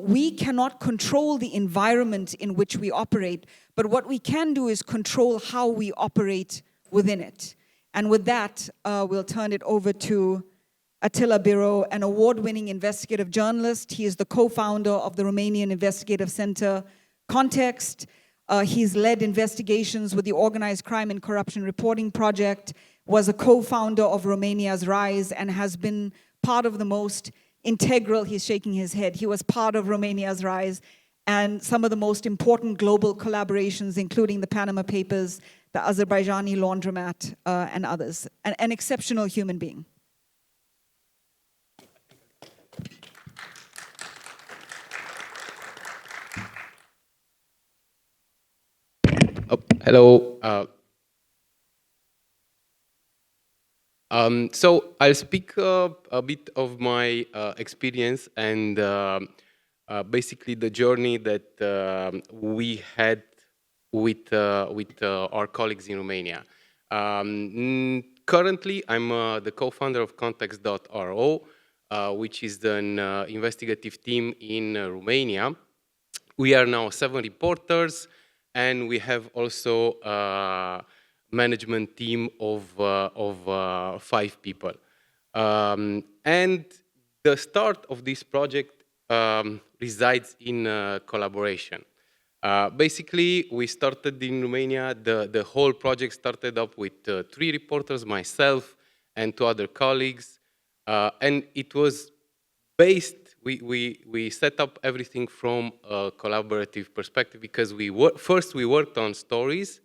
we cannot control the environment in which we operate, but what we can do is control how we operate within it. And with that, we'll turn it over to Attila Biro, an award-winning investigative journalist. He is the co-founder of the Romanian Investigative Center Context. He's led investigations with the Organized Crime and Corruption Reporting Project, was a co-founder of Romania's Rise, and has been part of the most integral, he's shaking his head, he was part of Romania's Rise and some of the most important global collaborations, including the Panama Papers, the Azerbaijani laundromat, and others. An exceptional human being. Oh, hello. So I'll speak a bit of my experience and basically the journey that we had with our colleagues in Romania. Currently, I'm the co-founder of Context.ro, which is an investigative team in Romania. We are now 7 reporters, and we have also management team of 5 people. And the start of this project resides in collaboration. Basically, we started in Romania, the whole project started up with 3 reporters, myself and 2 other colleagues. And it was based, we set up everything from a collaborative perspective because first we worked on stories,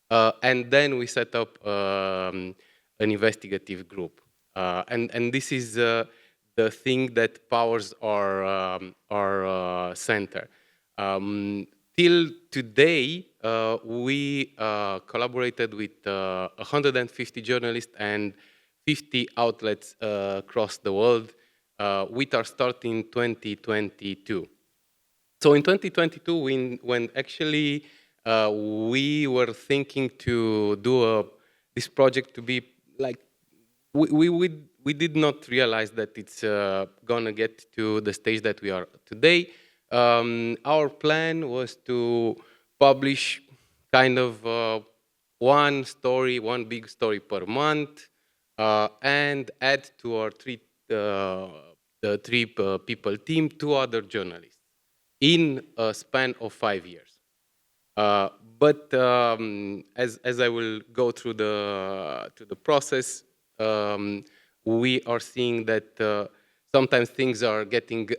and then we set up an investigative group. And this is the thing that powers our center. Till today, we collaborated with 150 journalists and 50 outlets across the world with our start in 2022. So in 2022, when actually we were thinking to do this project to be like, we did not realize that it's gonna get to the stage that we are today. Our plan was to publish kind of one big story per month, and add to our the 3 people team 2 other journalists in a span of 5 years. But as I will go through the process, we are seeing that sometimes things are getting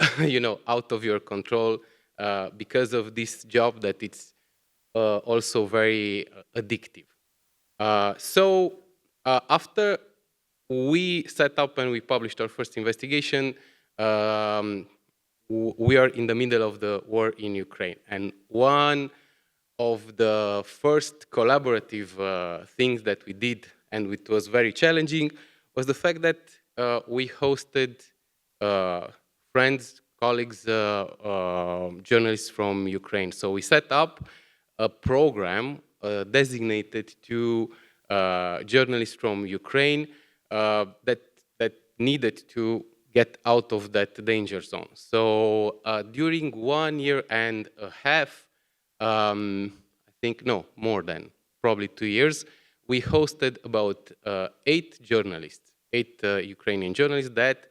out of your control because of this job that it's also very addictive. So after we set up and we published our first investigation, we are in the middle of the war in Ukraine. And one of the first collaborative things that we did, and it was very challenging, was the fact that we hosted friends, colleagues, journalists from Ukraine. So we set up a program designated to journalists from Ukraine that needed to get out of that danger zone. So during 1.5 years, I think, no, more than probably 2 years, we hosted about 8 journalists, 8 Ukrainian journalists that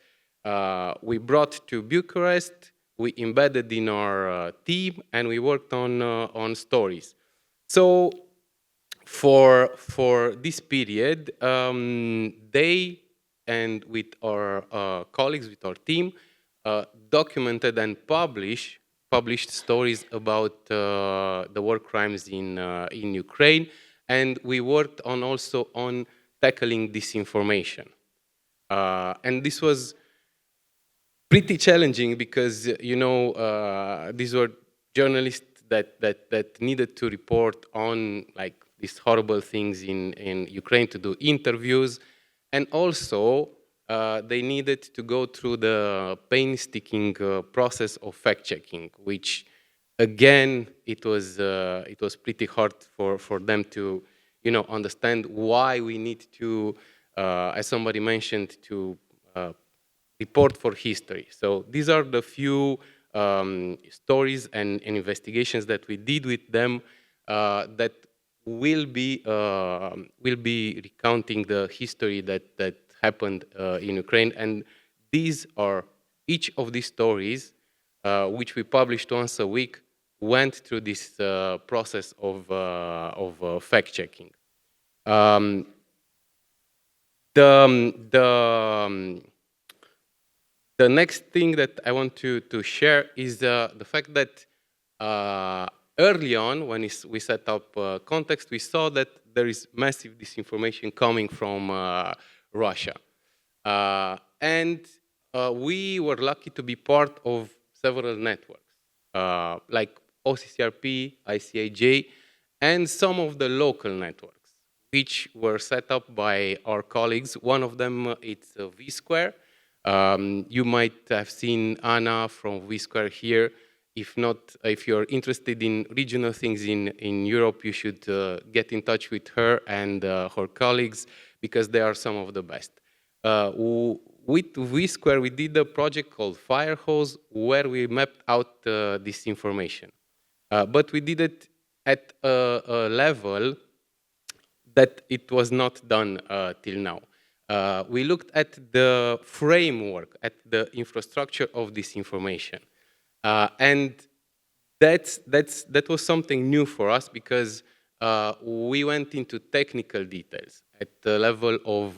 we brought to Bucharest, we embedded in our team, and we worked on stories. So for this period, they and with our colleagues, with our team, documented and published stories about the war crimes in Ukraine, and we worked also on tackling disinformation. And this was pretty challenging because these were journalists that needed to report on like these horrible things in Ukraine, to do interviews, and also they needed to go through the painstaking process of fact-checking, which again it was pretty hard for them to understand why we need to, as somebody mentioned, to report for history. So these are the few stories and investigations that we did with them that will be recounting the history that happened in Ukraine. And these are, each of these stories, which we published once a week, went through this process of fact-checking. The next thing that I want to share is the fact that early on, when we set up Context, we saw that there is massive disinformation coming from Russia. And we were lucky to be part of several networks, like OCCRP, ICIJ, and some of the local networks, which were set up by our colleagues. One of them, it's V-Square. You might have seen Anna from V-Square here. If not, if you're interested in regional things in Europe, you should get in touch with her and her colleagues, because they are some of the best. With V-Square, we did a project called Firehose, where we mapped out this information. But we did it at a level that it was not done till now. We looked at the framework, at the infrastructure of this information. And that was something new for us, because we went into technical details at the level of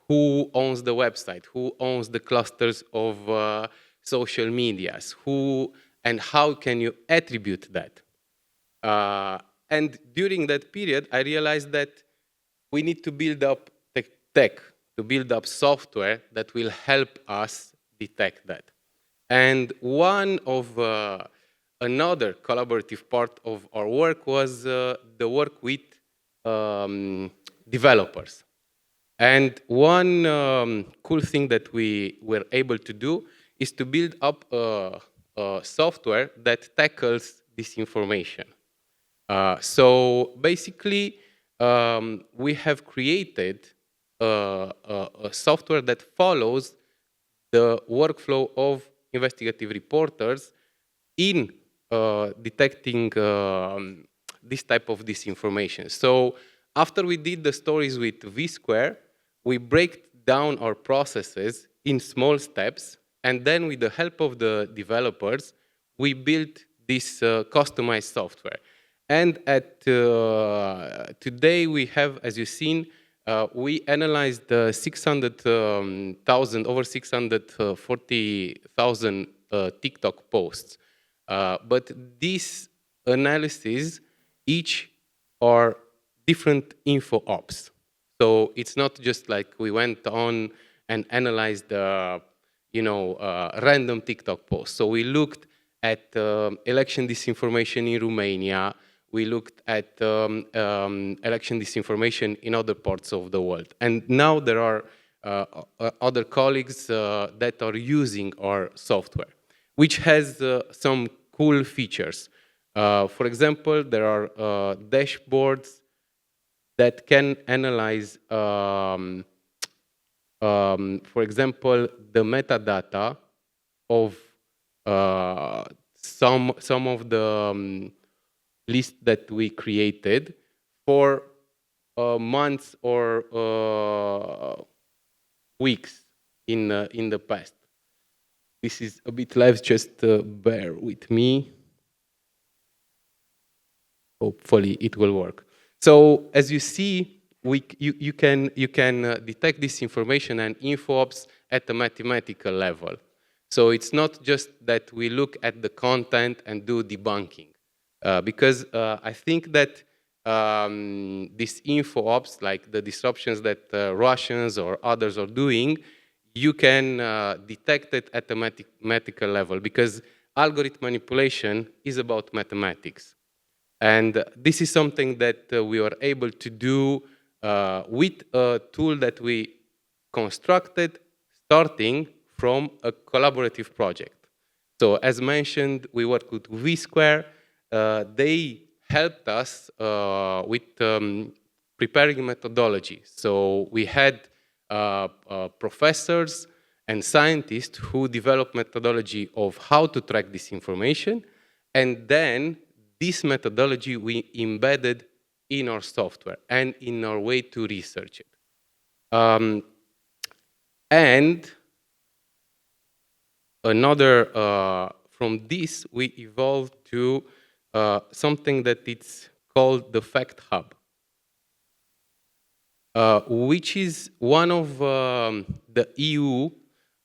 who owns the website, who owns the clusters of social medias, who and how can you attribute that. And during that period, I realized that we need to build up tech, to build up software that will help us detect that. And one of another collaborative part of our work was the work with developers. And one cool thing that we were able to do is to build up a software that tackles this information. So basically, we have created a software that follows the workflow of investigative reporters in detecting this type of disinformation. So after we did the stories with V-Square, we break down our processes in small steps, and then with the help of the developers, we built this customized software. And at today we have, as you've seen, we analyzed 600,000, over 640,000 TikTok posts. But these analyses each are different info ops. So it's not just like we went on and analyzed random TikTok posts. So we looked at election disinformation in Romania. We looked at election disinformation in other parts of the world. And now there are other colleagues that are using our software, which has some cool features. For example, there are dashboards that can analyze, for example, the metadata of some of the list that we created for months or weeks in the past. This is a bit live, just bear with me. Hopefully it will work. So as you see, you can detect this information and info ops at a mathematical level. So it's not just that we look at the content and do debunking. Because I think that these info ops, like the disruptions that Russians or others are doing, you can detect it at a mathematical level, because algorithm manipulation is about mathematics. And this is something that we were able to do with a tool that we constructed starting from a collaborative project. So as mentioned, we worked with V-Square. They helped us with preparing methodology. So we had professors and scientists who develop methodology of how to track this information, and then this methodology we embedded in our software and in our way to research it. And another, from this, we evolved to something that it's called the Fact Hub, which is one of the EU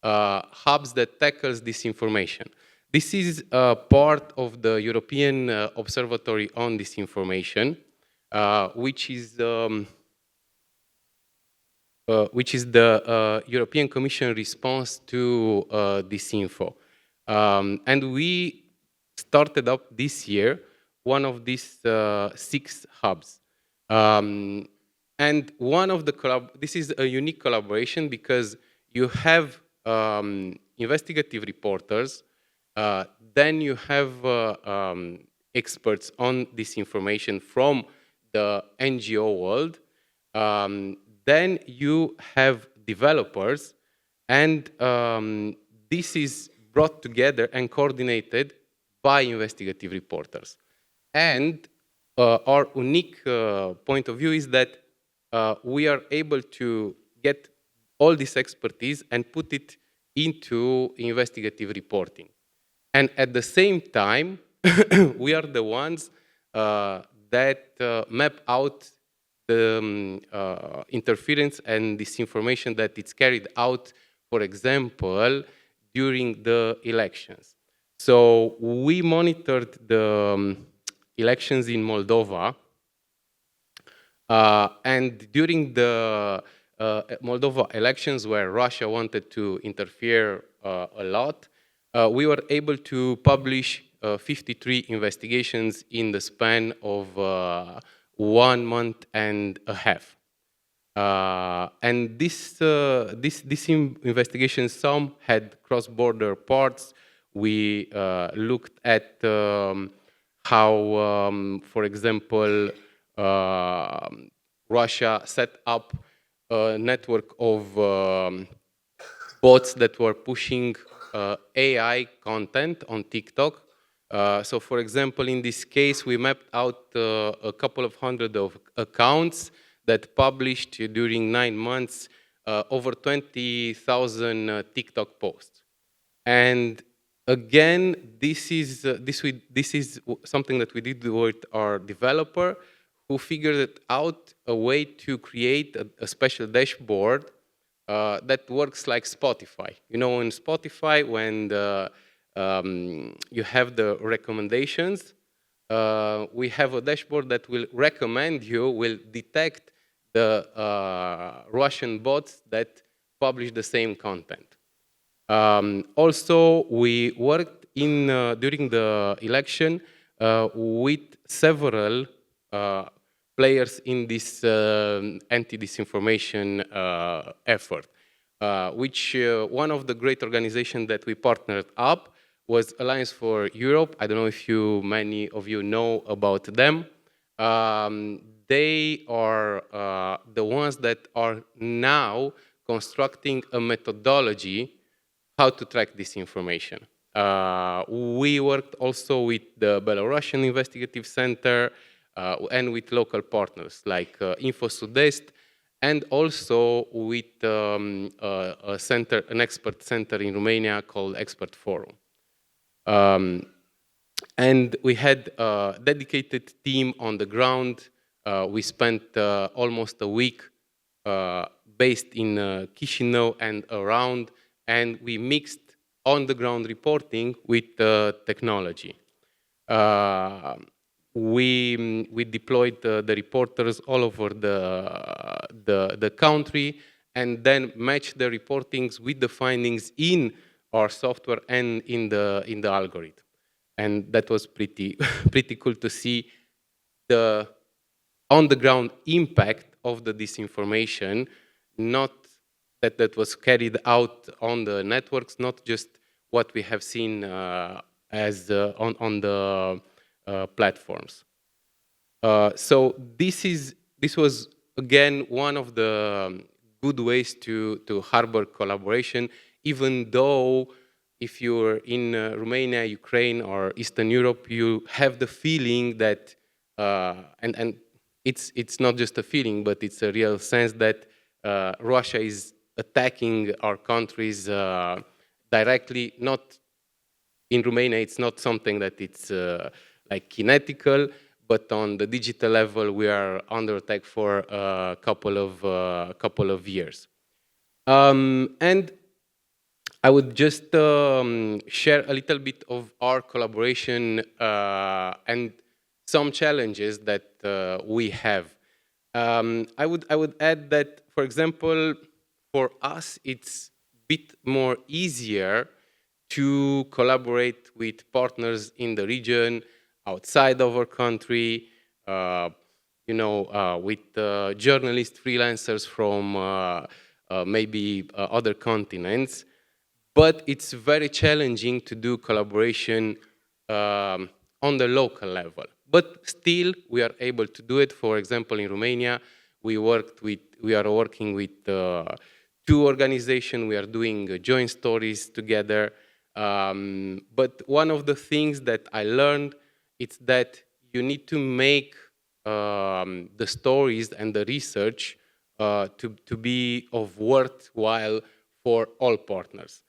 hubs that tackles disinformation. This is part of the European Observatory on Disinformation, which is the European Commission response to disinfo. And we started up this year one of these 6 hubs. And one of the this is a unique collaboration because you have investigative reporters, then you have experts on disinformation from the NGO world, then you have developers, and this is brought together and coordinated by investigative reporters. And our unique point of view is that we are able to get all this expertise and put it into investigative reporting. And at the same time, we are the ones that map out the interference and disinformation that is carried out, for example, during the elections. So we monitored the elections in Moldova, and during the Moldova elections, where Russia wanted to interfere a lot, we were able to publish 53 investigations in the span of 1 month and a half. And this investigation, some had cross-border parts. We looked at how, for example, Russia set up a network of bots that were pushing AI content on TikTok. So, for example, in this case, we mapped out a couple of hundred of accounts that published during 9 months over 20,000 TikTok posts. And again, this is something that we did with our developer, who figured out a way to create a special dashboard that works like Spotify. You know, in Spotify, when you have the recommendations, we have a dashboard that will recommend you, will detect the Russian bots that publish the same content. Also, we worked during the election with several players in this anti-disinformation effort, which one of the great organizations that we partnered up was Alliance for Europe. I don't know if many of you know about them. They are the ones that are now constructing a methodology how to track disinformation. We worked also with the Belarusian Investigative Center and with local partners like Info Sud-Est, and also with an expert center in Romania called Expert Forum. And we had a dedicated team on the ground. We spent almost a week based in Chisinau and around, and we mixed on-the-ground reporting with technology. We deployed the reporters all over the country, and then matched the reportings with the findings in our software and in the algorithm. And that was pretty cool to see the on-the-ground impact of the disinformation, not that was carried out on the networks, not just what we have seen as on the platforms. So this was again one of the good ways to harbor collaboration, even though if you're in Romania, Ukraine, or Eastern Europe, you have the feeling that, and it's not just a feeling, but it's a real sense that Russia is attacking our countries directly. Not in Romania, it's not something that it's like kinetical, but on the digital level, we are under attack for a couple of years. And I would just share a little bit of our collaboration and some challenges that we have. I would add that, for example, for us, it's a bit more easier to collaborate with partners in the region, outside of our country, with journalists, freelancers from maybe other continents. But it's very challenging to do collaboration on the local level. But still, we are able to do it. For example, in Romania, we are working with 2 organizations. We are doing joint stories together. But one of the things that I learned is that you need to make the stories and the research to be of worthwhile for all partners.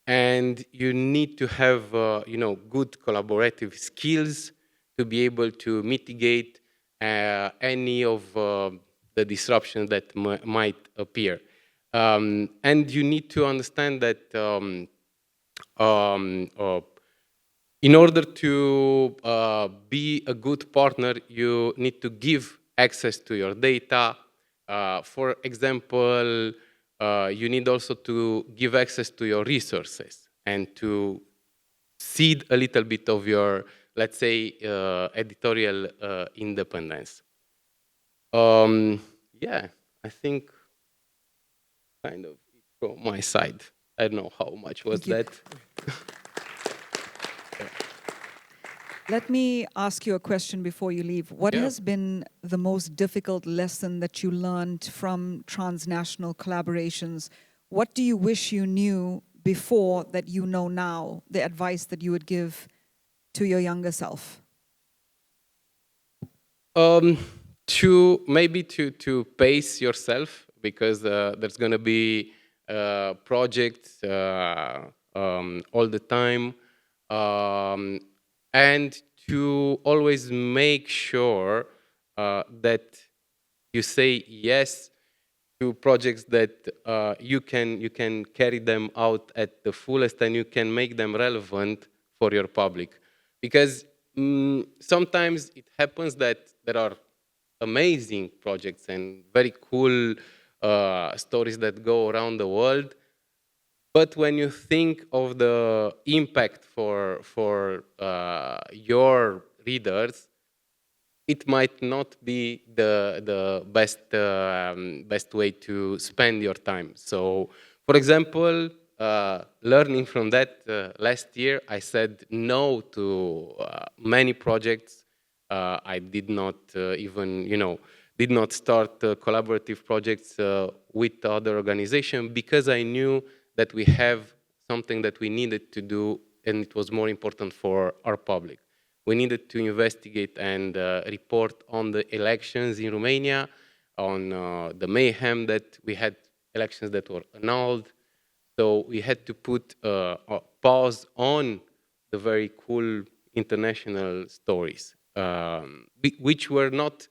And you need to have good collaborative skills to be able to mitigate any of the disruptions that might appear. And you need to understand that in order to be a good partner, you need to give access to your data. For example, you need also to give access to your resources and to cede a little bit of your, let's say, editorial independence. Yeah, I think kind of from my side. I don't know how much was that. Let me ask you a question before you leave. What has been the most difficult lesson that you learned from transnational collaborations? What do you wish you knew before that you know now, the advice that you would give to your younger self? To pace yourself, because there's going to be projects all the time. And to always make sure that you say yes to projects that you can carry them out at the fullest, and you can make them relevant for your public. Because sometimes it happens that there are amazing projects and very cool stories that go around the world. But when you think of the impact for your readers, it might not be the best way to spend your time. So, for example, learning from that, last year I said no to many projects. I did not did not start collaborative projects with other organizations, because I knew that we have something that we needed to do, and it was more important for our public. We needed to investigate and report on the elections in Romania, on the mayhem that we had, elections that were annulled. So we had to put a pause on the very cool international stories, which were not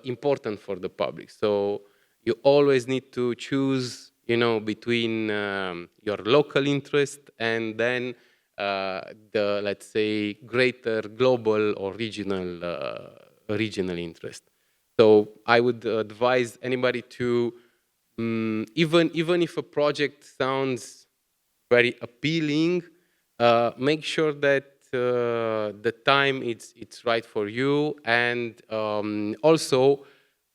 important for the public. So you always need to choose, between your local interest and then the, let's say, greater global or regional interest. So I would advise anybody to, even if a project sounds very appealing, make sure that the time it's right for you. And also,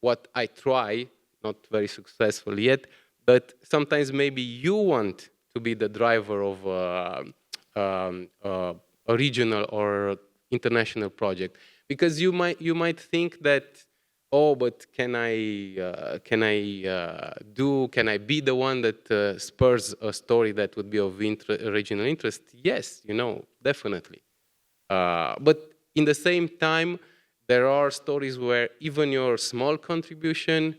what I try, not very successful yet, but sometimes maybe you want to be the driver of a regional or international project, because you might think that oh, but can I be the one that spurs a story that would be of regional interest? Yes, definitely. But in the same time, there are stories where even your small contribution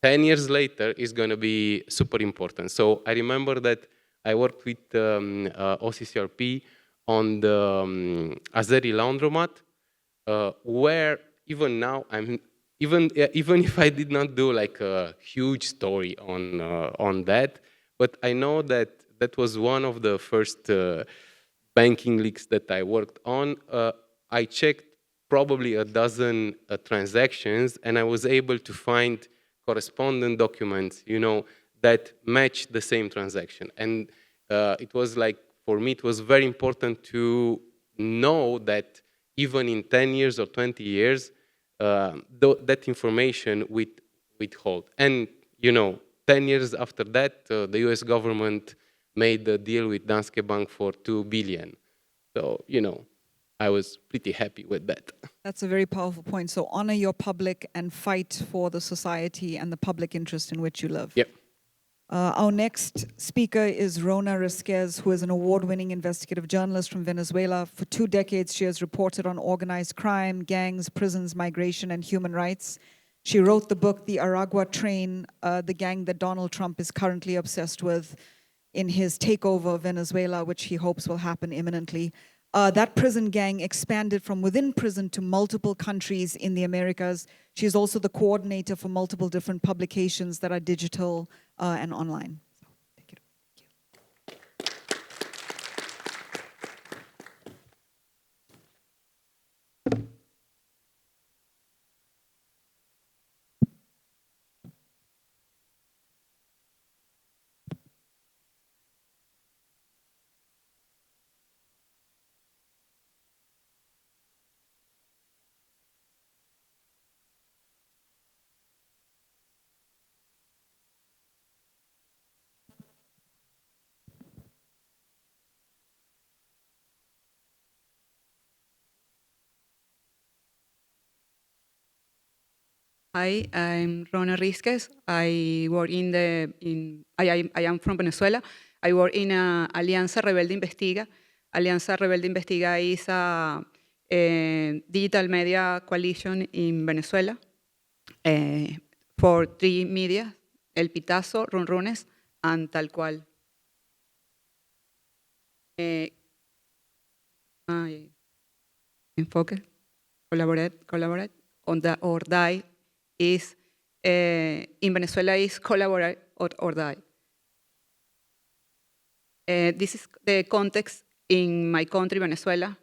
10 years later is going to be super important. So I remember that I worked with OCCRP on the Azeri laundromat, where even now even if I did not do like a huge story on that, but I know that that was one of the first banking leaks that I worked on. I checked probably a dozen transactions, and I was able to find correspondent documents, that match the same transaction. And it was like, for me, it was very important to know that even in 10 years or 20 years, that information would hold. And, 10 years after that, the US government made a deal with Danske Bank for 2 billion. So, I was pretty happy with that. That's a very powerful point. So honor your public and fight for the society and the public interest in which you live. Yep. Our next speaker is Rona Risquez, who is an award-winning investigative journalist from Venezuela. For 2 decades, she has reported on organized crime, gangs, prisons, migration, and human rights. She wrote the book, The Aragua Train, the gang that Donald Trump is currently obsessed with in his takeover of Venezuela, which he hopes will happen imminently. That prison gang expanded from within prison to multiple countries in the Americas. She's also the coordinator for multiple different publications that are digital and online. So, take it away. Thank you. Hi, I'm Rona Risquez. I work I am from Venezuela. I work in Alianza Rebelde Investiga. Alianza Rebelde Investiga is a digital media coalition in Venezuela for 3 media, El Pitazo, Runrunes, and Tal Cual. Enfoque, collaborate on the or die is in Venezuela is collaborate or die. This is the context in my country, Venezuela.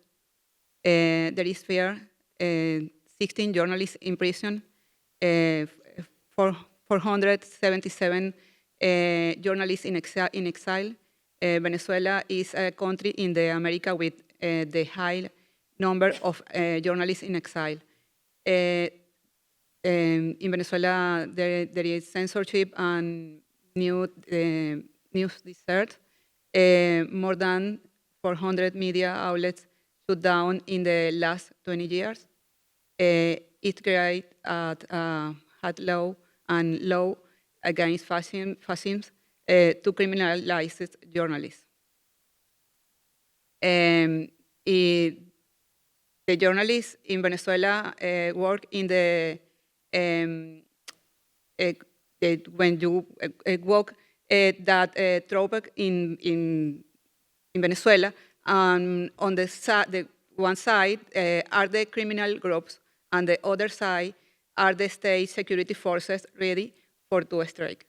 There is fear, 16 journalists in prison, 477 journalists in exile. Venezuela is a country in the America with the high number of journalists in exile. In Venezuela, there is censorship and news desert. More than 400 media outlets shut down in the last 20 years. It created had law and law against fascism to criminalize journalists. The journalists in Venezuela work in when you walk that throwback in Venezuela, on the one side are the criminal groups, and the other side are the state security forces ready to strike.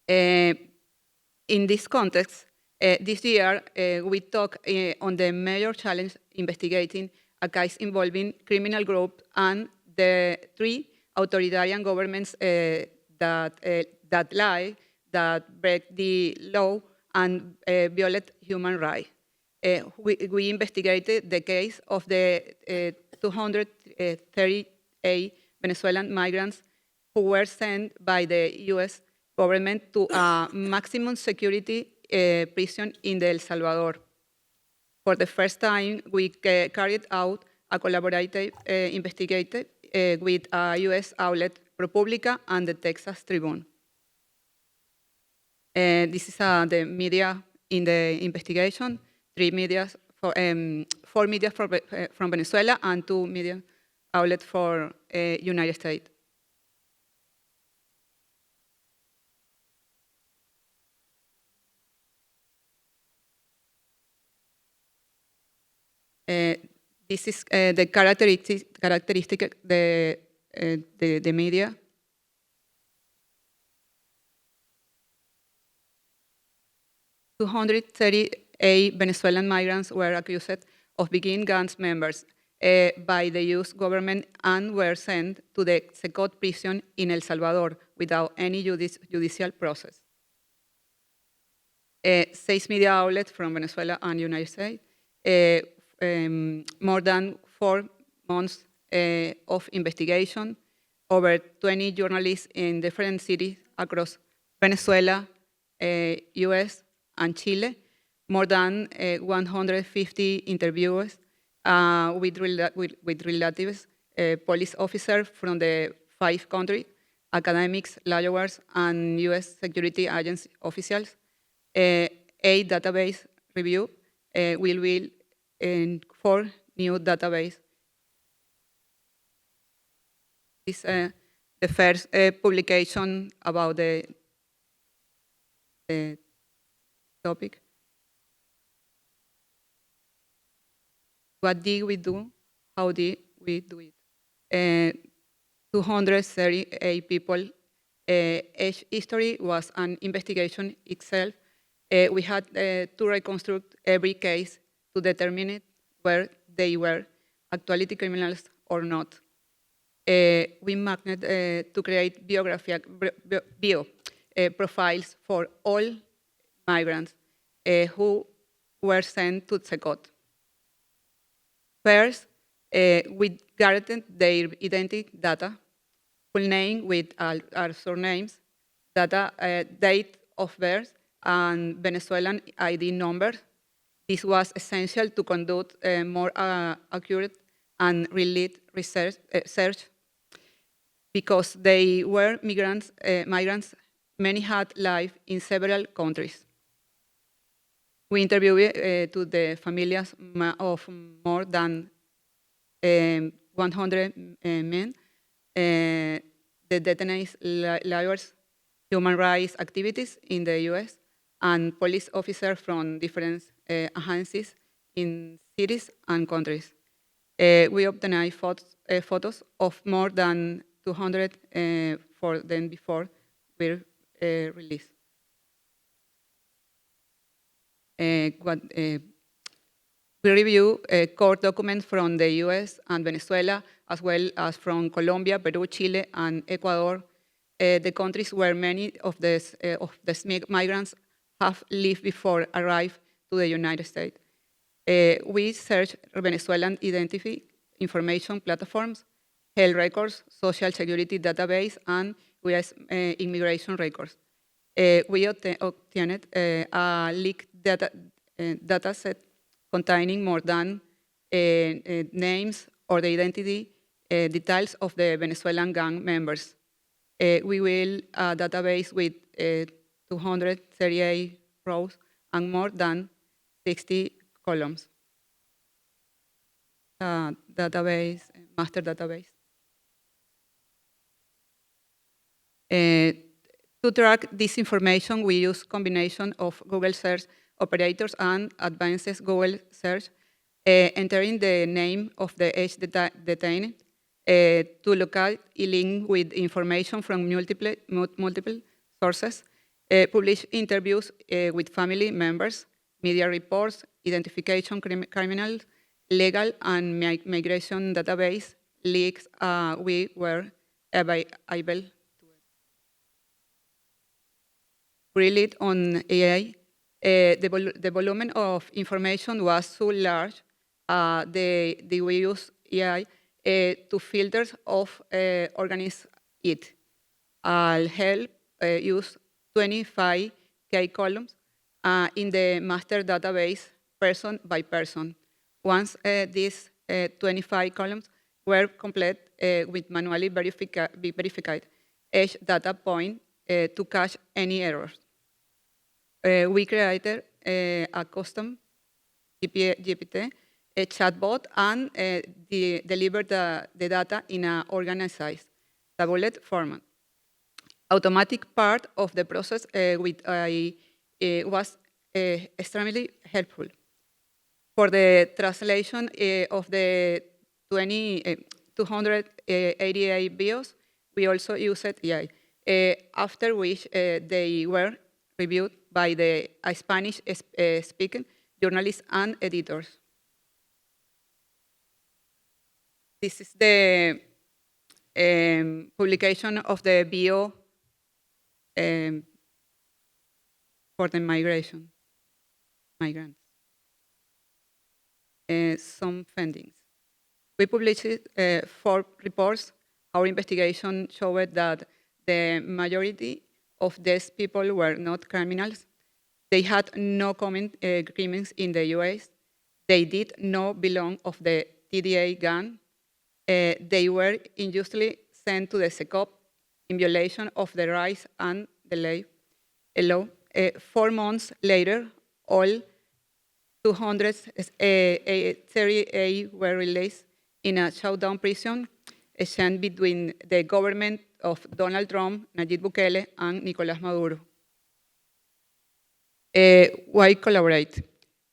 In this context, this year we talk on the major challenge investigating a case involving criminal groups and the 3 authoritarian governments that lie, that break the law and violate human rights. We investigated the case of the 238 Venezuelan migrants who were sent by the US government to a maximum security prison in El Salvador. For the first time, we carried out a collaborative investigative with a U.S. outlet, ProPublica, and the Texas Tribune. This is the media in the investigation, 4 media from Venezuela and 2 media outlets for United States. This is the characteristic of the media. "238 Venezuelan migrants were accused of being gang members by the U.S. government and were sent to the Secot prison in El Salvador without any judicial process." 6 media outlets from Venezuela and United States. More than 4 months of investigation, over 20 journalists in different cities across Venezuela, US, and Chile, more than 150 interviews with relatives, police officers from the 5 countries, academics, lawyers, and US security agency officials, 8 database review, will be in 4 new database. This is the first publication about the topic. What did we do? How did we do it? 238 people. Each history was an investigation itself. We had to reconstruct every case to determine where they were actuality criminals or not. We managed to create profiles for all migrants who were sent to Secot. First, we guaranteed their identity data, full name with our surnames, date of birth, and Venezuelan ID number. This was essential to conduct more accurate and related research because they were migrants. Many had lived in several countries. We interviewed to the families of more than 100 men, the detainees, lawyers, human rights activities in the US, and police officers from different agencies in cities and countries. We obtained photos of more than 200 for them before we released. We review court documents from the US and Venezuela, as well as from Colombia, Peru, Chile, and Ecuador, the countries where many of the migrants have lived before arriving to the United States. We search Venezuelan identity information platforms, health records, social security database, and US immigration records. We obtained a leaked data set containing more than names or the identity details of the Venezuelan gang members. We will a database with 238 rows and more than 60 columns. Database, master database. To track this information, we use combination of Google search operators and advanced Google search, entering the name of the each detained to locate a link with information from multiple sources, publish interviews with family members, media reports, identification criminals, legal and migration database leaks we were able to relate on AI. The volume of information was so large that we use AI to filter of organize it. I'll help use 25K columns in the master database person by person. Once this 25 columns were complete with manually verified edge data point to catch any errors. We created a custom GPT, a chatbot, and delivered the data in an organized tablet format. Automatic part of the process was extremely helpful. For the translation of the 288 bios, we also used AI, after which they were reviewed by the Spanish-speaking journalists and editors. This is the publication of the bio for the migrants. Some findings. We published 4 reports. Our investigation showed that the majority of these people were not criminals. They had no common crimes in the US. They did not belong of the TDA gang. They were unjustly sent to the SECOP in violation of the rights and the law. 4 months later, all 238 were released in a shutdown prison exchanged between the government of Donald Trump, Nayib Bukele, and Nicolás Maduro. Why collaborate?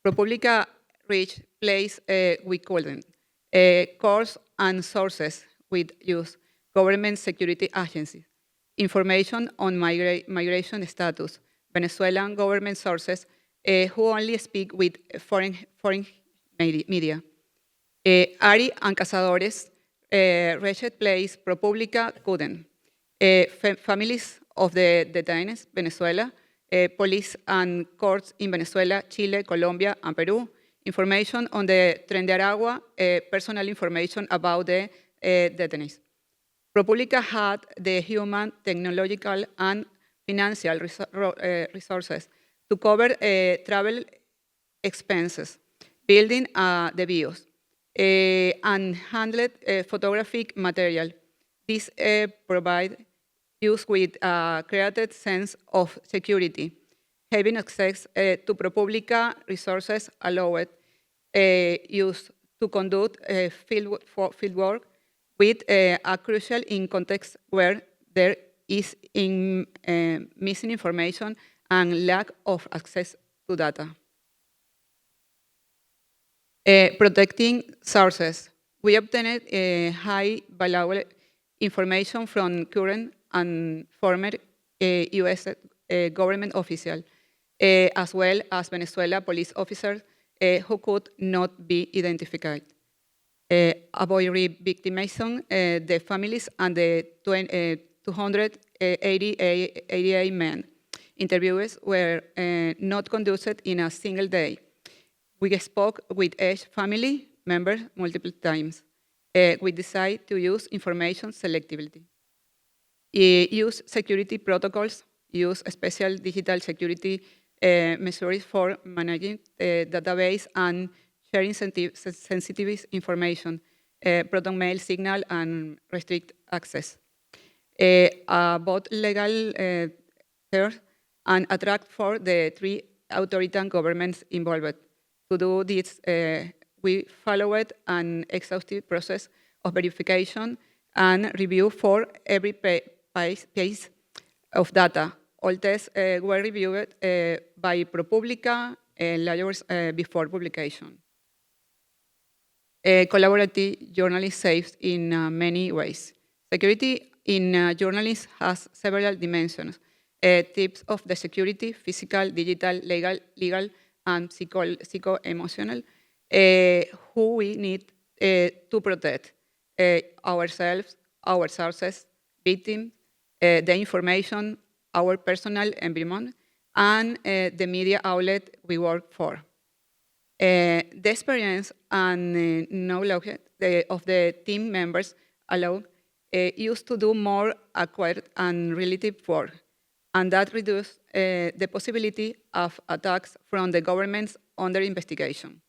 ProPublica reached place we couldn't. Course and sources with use, government security agencies, information on migration status, Venezuelan government sources who only speak with foreign media. Ari and Cazadores reached place ProPublica couldn't. Families of the detained, Venezuela, police and courts in Venezuela, Chile, Colombia, and Peru. Information on the Tren de Aragua, personal information about the detainees. ProPublica had the human, technological, and financial resources to cover travel expenses, building the bios, and handled photographic material. This provides use with a created sense of security. Having access to ProPublica resources allowed use to conduct field work with a crucial in context where there is missing information and lack of access to data. Protecting sources. We obtained high valuable information from current and former US government officials, as well as Venezuela police officers who could not be identified. Avoid re-victimization, the families and the 288 men. Interviews were not conducted in a single day. We spoke with each family member multiple times. We decided to use information selectively. Use security protocols, use special digital security measures for managing database and sharing sensitive information, proton mail signal, and restrict access. Both legal terms and attract for the 3 authoritarian governments involved. To do this, we followed an exhaustive process of verification and review for every piece of data. All tests were reviewed by ProPublica lawyers before publication. Collaborative journalism saves in many ways. Security in journalism has several dimensions. Types of the security: physical, digital, legal, and psycho-emotional, who we need to protect ourselves, our sources, victims, the information, our personal environment, and the media outlet we work for. The experience and knowledge of the team members allow used to do more accurate and relative work, and that reduced the possibility of attacks from the governments under investigation.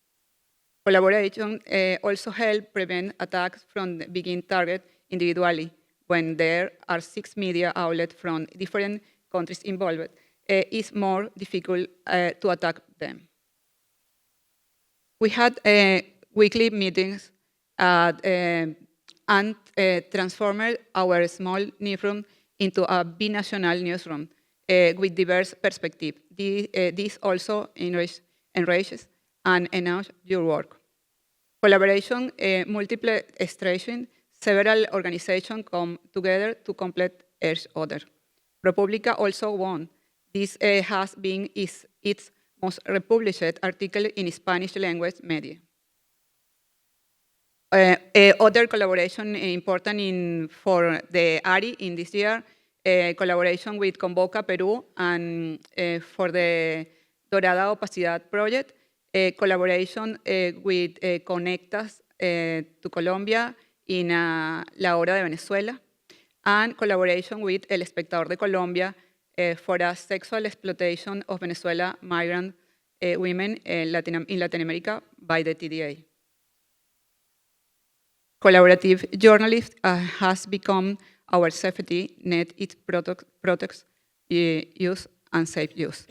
Collaboration also helps prevent attacks from the begin target individually. When there are 6 media outlets from different countries involved, it's more difficult to attack them. We had weekly meetings and transformed our small newsroom into a binational newsroom with diverse perspectives. This also enriches and enhances your work. Collaboration, multiple strategies, several organizations come together to complete each other. ProPublica also won. This has been its most republished article in Spanish language media. Other collaboration important for the ARI in this year, collaboration with Convoca Peru and for the Dorada Opacidad project, collaboration with Conectas to Colombia in La Hora de Venezuela, and collaboration with El Espectador de Colombia for a sexual exploitation of Venezuela migrant women in Latin America by the TDA. Collaborative journalism has become our safety net. It protects use and safe use.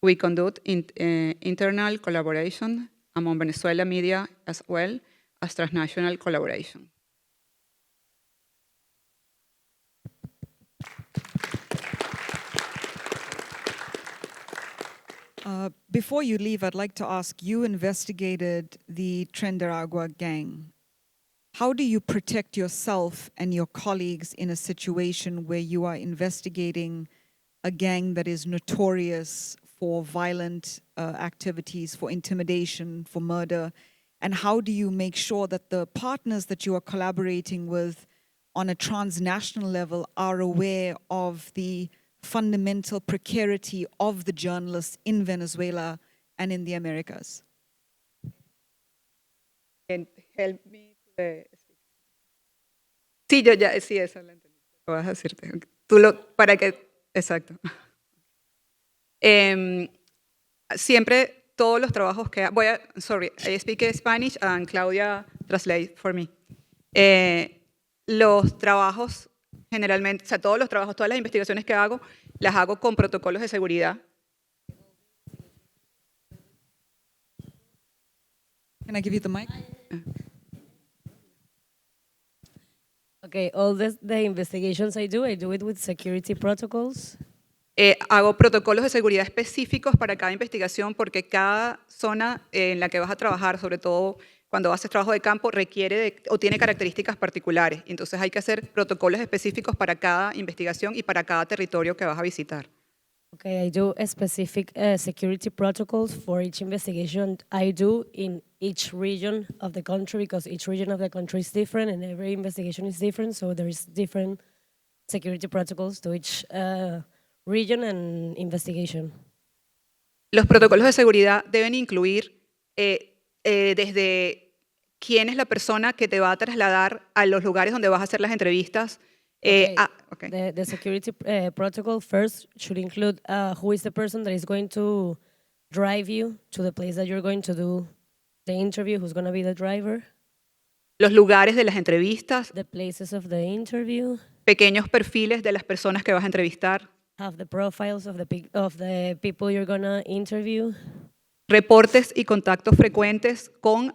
We conduct internal collaboration among Venezuela media as well as transnational collaboration. Before you leave, I'd like to ask, you investigated the Trinidad gang. How do you protect yourself and your colleagues in a situation where you are investigating a gang that is notorious for violent activities, for intimidation, for murder? And how do you make sure that the partners that you are collaborating with on a transnational level are aware of the fundamental precarity of the journalists in Venezuela and in the Americas? And help me to sí, yo ya, sí, eso lo entendí. Lo vas a decirte. Para que, exacto. Siempre todos los trabajos que sorry, I speak Spanish and Claudia translate for me. Los trabajos generalmente, o sea, todos los trabajos, todas las investigaciones que hago, las hago con protocolos de seguridad. Can I give you the mic? Okay, all the investigations I do it with security protocols. Hago protocolos de seguridad específicos para cada investigación porque cada zona en la que vas a trabajar, sobre todo cuando haces trabajo de campo, requiere o tiene características particulares. Entonces hay que hacer protocolos específicos para cada investigación y para cada territorio que vas a visitar. Okay, I do a specific security protocols for each investigation I do in each region of the country, because each region of the country is different and every investigation is different, so there is different security protocols to each region and investigation. Los protocolos de seguridad deben incluir desde quién es la persona que te va a trasladar a los lugares donde vas a hacer las entrevistas. Okay. The security protocol first should include who is the person that is going to drive you to the place that you're going to do the interview, who's going to be the driver. Los lugares de las entrevistas. The places of the interview. Pequeños perfiles de las personas que vas a entrevistar. Have the profiles of the people you're going to interview. Reportes y contactos frecuentes con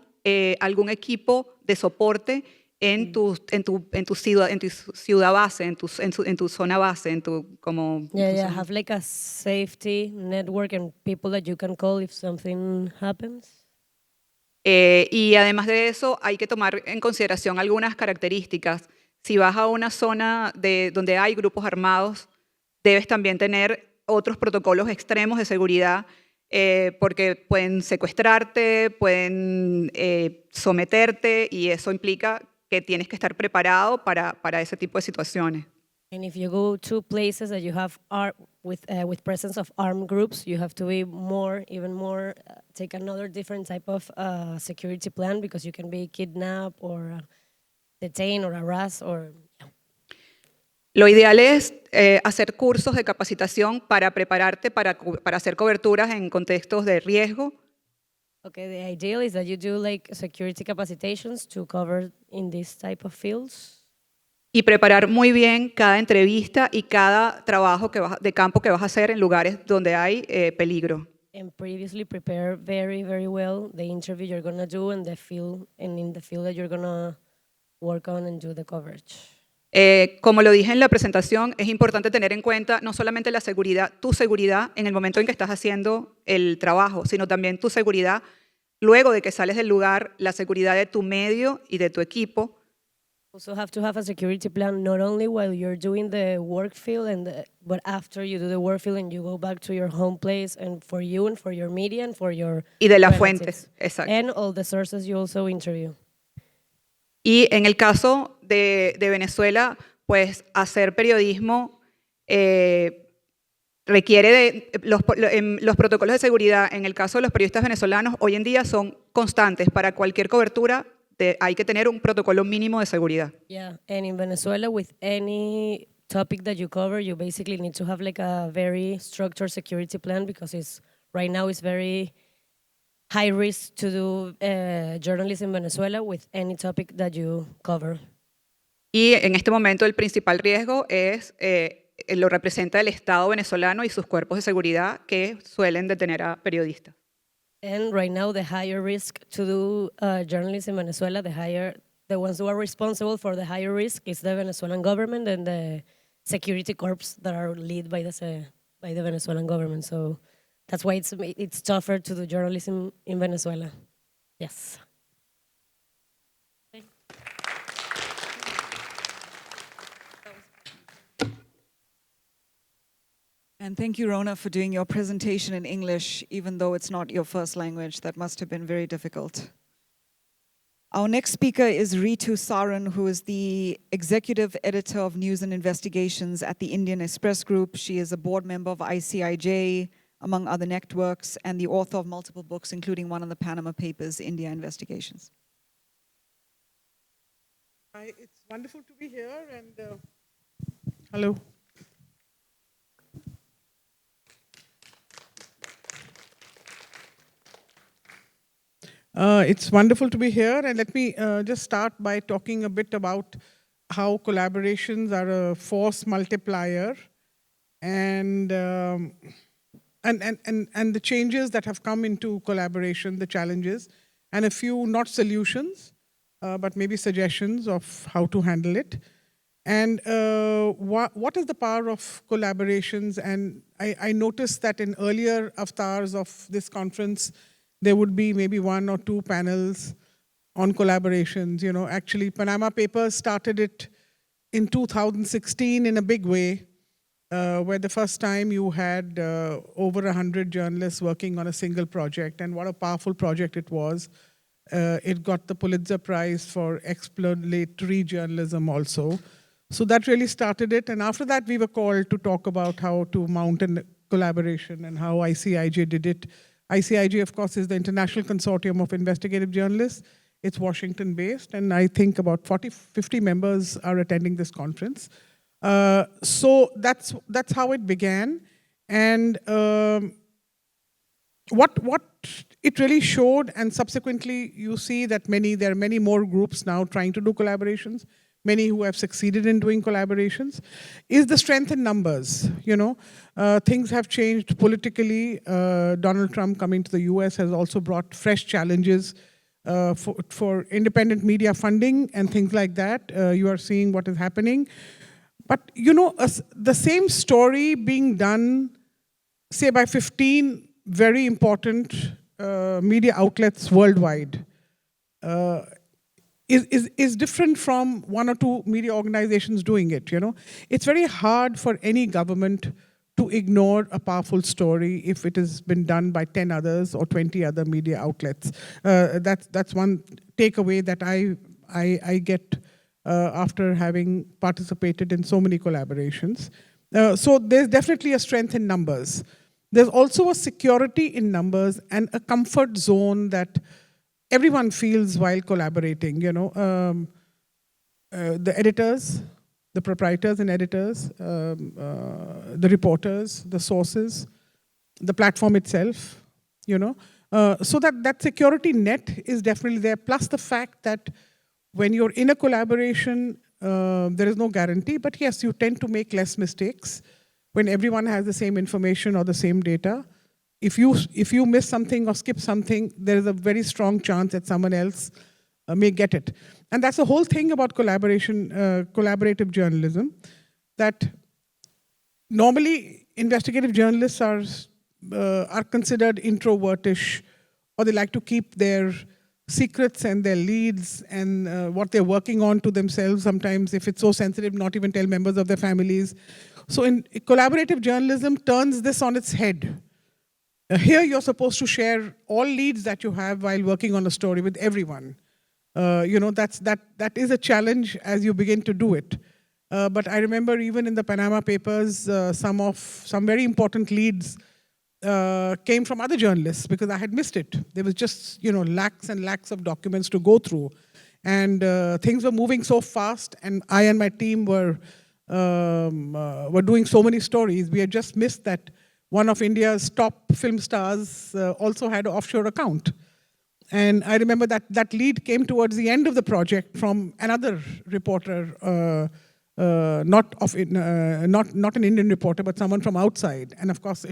algún equipo de soporte en tu ciudad base, en tu zona base, have like a safety network and people that you can call if something happens. Y además de eso, hay que tomar en consideración algunas características. Si vas a una zona donde hay grupos armados, debes también tener otros protocolos extremos de seguridad, porque pueden secuestrarte, pueden someterte, y eso implica que tienes que estar preparado para ese tipo de situaciones. And if you go to places that you have with presence of armed groups, you have to be even more, take another different type of security plan, because you can be kidnapped or detained or harassed or. Lo ideal es hacer cursos de capacitación para prepararte para hacer coberturas en contextos de riesgo. Okay, the ideal is that you do like security capacitations to cover in this type of fields. Y preparar muy bien cada entrevista y cada trabajo de campo que vas a hacer en lugares donde hay peligro. And previously prepare very, very well the interview you're gonna do and the field and in the field that you're gonna work on and do the coverage. Como lo dije en la presentación, es importante tener en cuenta no solamente la seguridad, tu seguridad en el momento en que estás haciendo el trabajo, sino también tu seguridad luego de que sales del lugar, la seguridad de tu medio y de tu equipo. Also have to have a security plan not only while you're doing the work field but after you do the work field and you go back to your home place and for you and for your media and for your Y de las relatives. fuentes, exacto. And all the sources you also interview. Y en el caso de Venezuela, pues hacer periodismo requiere de los protocolos de seguridad. En el caso de los periodistas venezolanos, hoy en día son constantes. Para cualquier cobertura hay que tener un protocolo mínimo de seguridad. Yeah, and in Venezuela, with any topic that you cover, you basically need to have like a very structured security plan because right now it's very high risk to do journalism in Venezuela with any topic that you cover. Y en este momento el principal riesgo lo representa el Estado venezolano y sus cuerpos de seguridad que suelen detener a periodistas. And right now, the higher risk to do journalism in Venezuela, the ones who are responsible for the higher risk is the Venezuelan government and the security corps that are led by the Venezuelan government. So that's why it's tougher to do journalism in Venezuela. Yes. And thank you, Rona, for doing your presentation in English, even though it's not your first language. That must have been very difficult. Our next speaker is Ritu Saran, who is the executive editor of News and Investigations at the Indian Express Group. She is a board member of ICIJ, among other networks, and the author of multiple books, including one on the Panama Papers, India Investigations. Hi, it's wonderful to be here, and hello. It's wonderful to be here, and let me just start by talking a bit about how collaborations are a force multiplier, and the changes that have come into collaboration, the challenges, and a few not solutions, but maybe suggestions of how to handle it. And what is the power of collaborations? And I noticed that in earlier avatars of this conference, there would be maybe 1 or 2 panels on collaborations. You know, actually, Panama Papers started it in 2016 in a big way, where the first time you had over 100 journalists working on a single project, and what a powerful project it was. It got the Pulitzer Prize for exploratory journalism also. So that really started it, and after that we were called to talk about how to mount a collaboration and how ICIJ did it. ICIJ, of course, is the International Consortium of Investigative Journalists. It's Washington-based, and I think about 50 members are attending this conference. So that's how it began, and what it really showed, and subsequently you see that there are many more groups now trying to do collaborations, many who have succeeded in doing collaborations, is the strength in numbers. You know, things have changed politically. Donald Trump coming to the US has also brought fresh challenges for independent media funding and things like that. You are seeing what is happening. But you know, the same story being done, say, by 15 very important media outlets worldwide, is different from 1 or 2 media organizations doing it. You know, it's very hard for any government to ignore a powerful story if it has been done by 10 others or 20 other media outlets. That's one takeaway that I get after having participated in so many collaborations. So there's definitely a strength in numbers. There's also a security in numbers and a comfort zone that everyone feels while collaborating. You know, the editors, the proprietors and editors, the reporters, the sources, the platform itself, you know. So that security net is definitely there, plus the fact that when you're in a collaboration, there is no guarantee, but yes, you tend to make less mistakes when everyone has the same information or the same data. If you miss something or skip something, there is a very strong chance that someone else may get it. And that's the whole thing about collaborative journalism, that normally investigative journalists are considered introvertish, or they like to keep their secrets and their leads and what they're working on to themselves. Sometimes, if it's so sensitive, not even tell members of their families. So collaborative journalism turns this on its head. Here you're supposed to share all leads that you have while working on a story with everyone. That is a challenge as you begin to do it. But I remember even in the Panama Papers, some very important leads came from other journalists because I had missed it. There was just lakhs and lakhs of documents to go through, and things were moving so fast. And I and my team were doing so many stories. We had just missed that one of India's top film stars also had an offshore account. And I remember that lead came towards the end of the project from another reporter, not an Indian reporter, but someone from outside. And of course,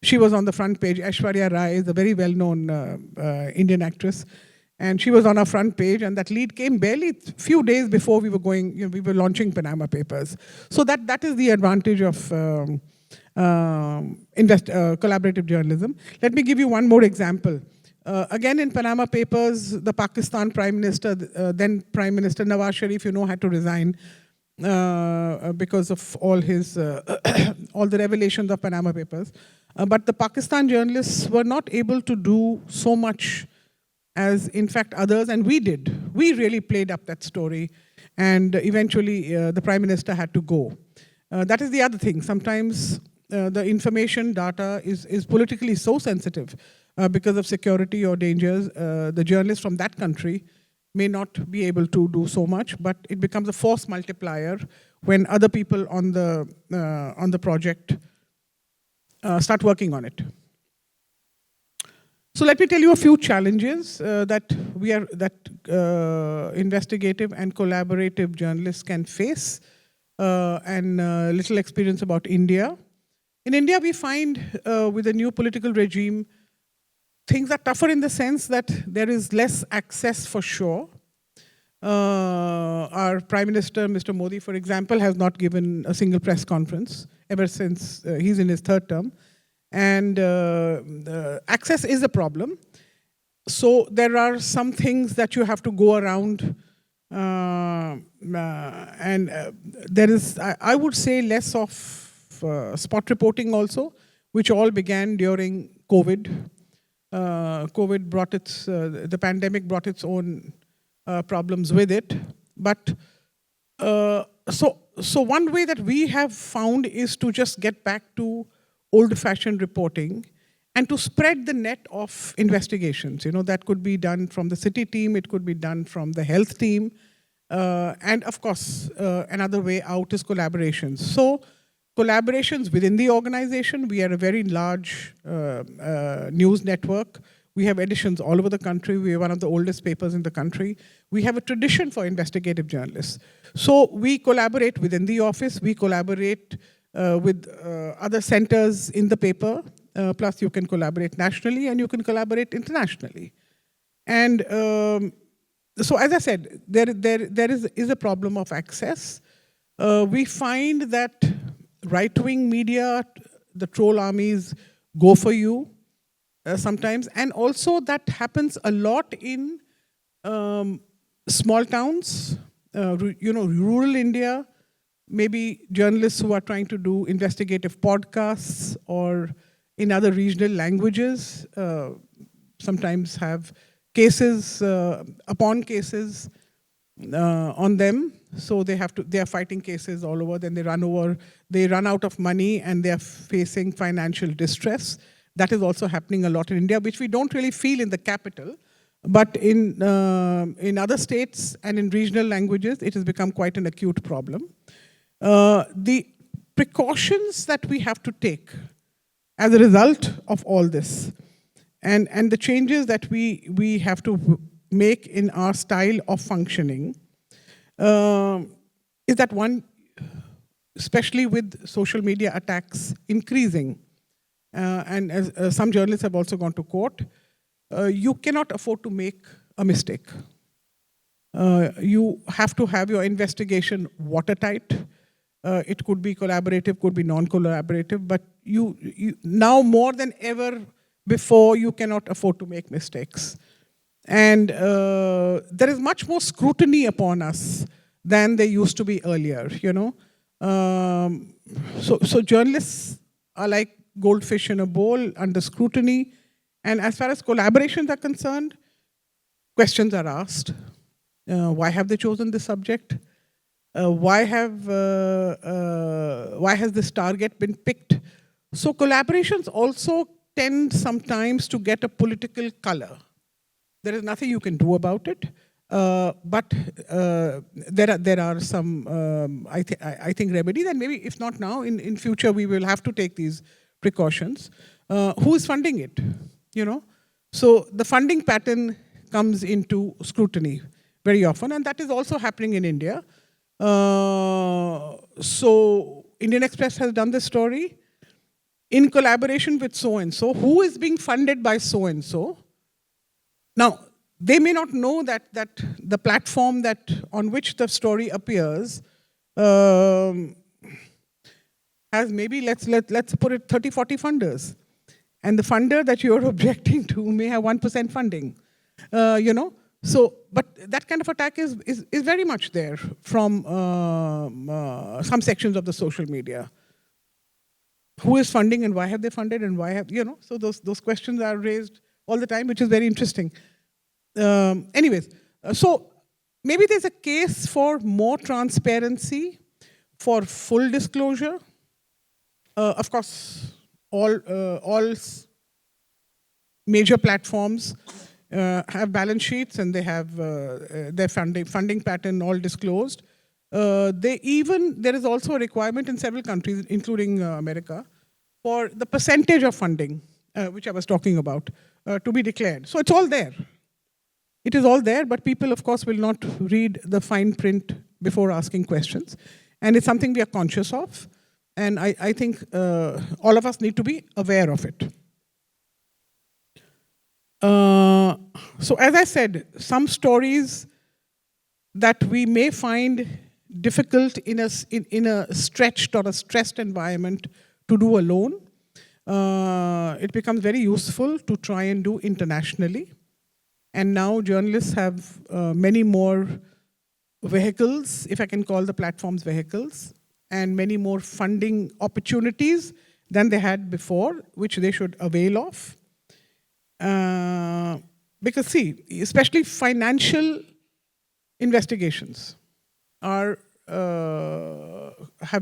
she was on the front page. Aishwarya Rai is a very well-known Indian actress. And she was on our front page, and that lead came barely a few days before we were launching Panama Papers. So that is the advantage of collaborative journalism. Let me give you one more example. Again, in Panama Papers, the Pakistan Prime Minister, then Prime Minister Nawaz Sharif, had to resign because of all the revelations of Panama Papers. But the Pakistan journalists were not able to do so much as, in fact, others, and we did. We really played up that story, and eventually the Prime Minister had to go. That is the other thing. Sometimes the information data is politically so sensitive because of security or dangers. The journalists from that country may not be able to do so much, but it becomes a force multiplier when other people on the project start working on it. So let me tell you a few challenges that investigative and collaborative journalists can face, and a little experience about India. In India, we find with the new political regime, things are tougher in the sense that there is less access for sure. Our Prime Minister, Mr. Modi, for example, has not given a single press conference ever since he's in his third term. And access is a problem. So there are some things that you have to go around. There is, I would say, less of spot reporting also, which all began during COVID. COVID brought the pandemic brought its own problems with it. But so one way that we have found is to just get back to old-fashioned reporting and to spread the net of investigations. That could be done from the city team, it could be done from the health team, and of course, another way out is collaborations. So collaborations within the organization. We are a very large news network. We have editions all over the country. We are one of the oldest papers in the country. We have a tradition for investigative journalists. So we collaborate within the office. We collaborate with other centers in the paper. Plus you can collaborate nationally and you can collaborate internationally. And so as I said, there is a problem of access. We find that right-wing media, the troll armies go for you sometimes. And also that happens a lot in small towns, rural India, maybe journalists who are trying to do investigative podcasts or in other regional languages sometimes have cases upon cases on them. So they are fighting cases all over, then they run out of money and they are facing financial distress. That is also happening a lot in India, which we don't really feel in the capital. But in other states and in regional languages, it has become quite an acute problem. The precautions that we have to take as a result of all this And the changes that we have to make in our style of functioning is that one, especially with social media attacks increasing, and as some journalists have also gone to court, you cannot afford to make a mistake. You have to have your investigation watertight. It could be collaborative, could be non-collaborative, but you now more than ever before, you cannot afford to make mistakes. And there is much more scrutiny upon us than there used to be earlier, you know. So journalists are like goldfish in a bowl under scrutiny. And as far as collaborations are concerned, questions are asked. Why have they chosen this subject? Why has this target been picked? So collaborations also tend sometimes to get a political color. There is nothing you can do about it, but there are some, I think, remedies, and maybe if not now, in future we will have to take these precautions. Who is funding it? You know, so the funding pattern comes into scrutiny very often, and that is also happening in India. So Indian Express has done this story in collaboration with so-and-so, who is being funded by so-and-so. Now, they may not know that the platform on which the story appears has maybe, let's put it, 30, 40 funders. And the funder that you're objecting to may have 1% funding, you know. So, but that kind of attack is very much there from some sections of the social media. Who is funding and why have they funded and why have, you know, so those questions are raised all the time, which is very interesting. Anyways, so maybe there's a case for more transparency, for full disclosure. Of course, all major platforms have balance sheets and they have their funding pattern all disclosed. There is also a requirement in several countries, including America, for the percentage of funding, which I was talking about, to be declared. So it's all there. It is all there, but people, of course, will not read the fine print before asking questions. And it's something we are conscious of. And I think all of us need to be aware of it. So as I said, some stories that we may find difficult in a stretched or a stressed environment to do alone, it becomes very useful to try and do internationally. And now journalists have many more vehicles, if I can call the platforms vehicles, and many more funding opportunities than they had before, which they should avail of. Because see, especially financial investigations have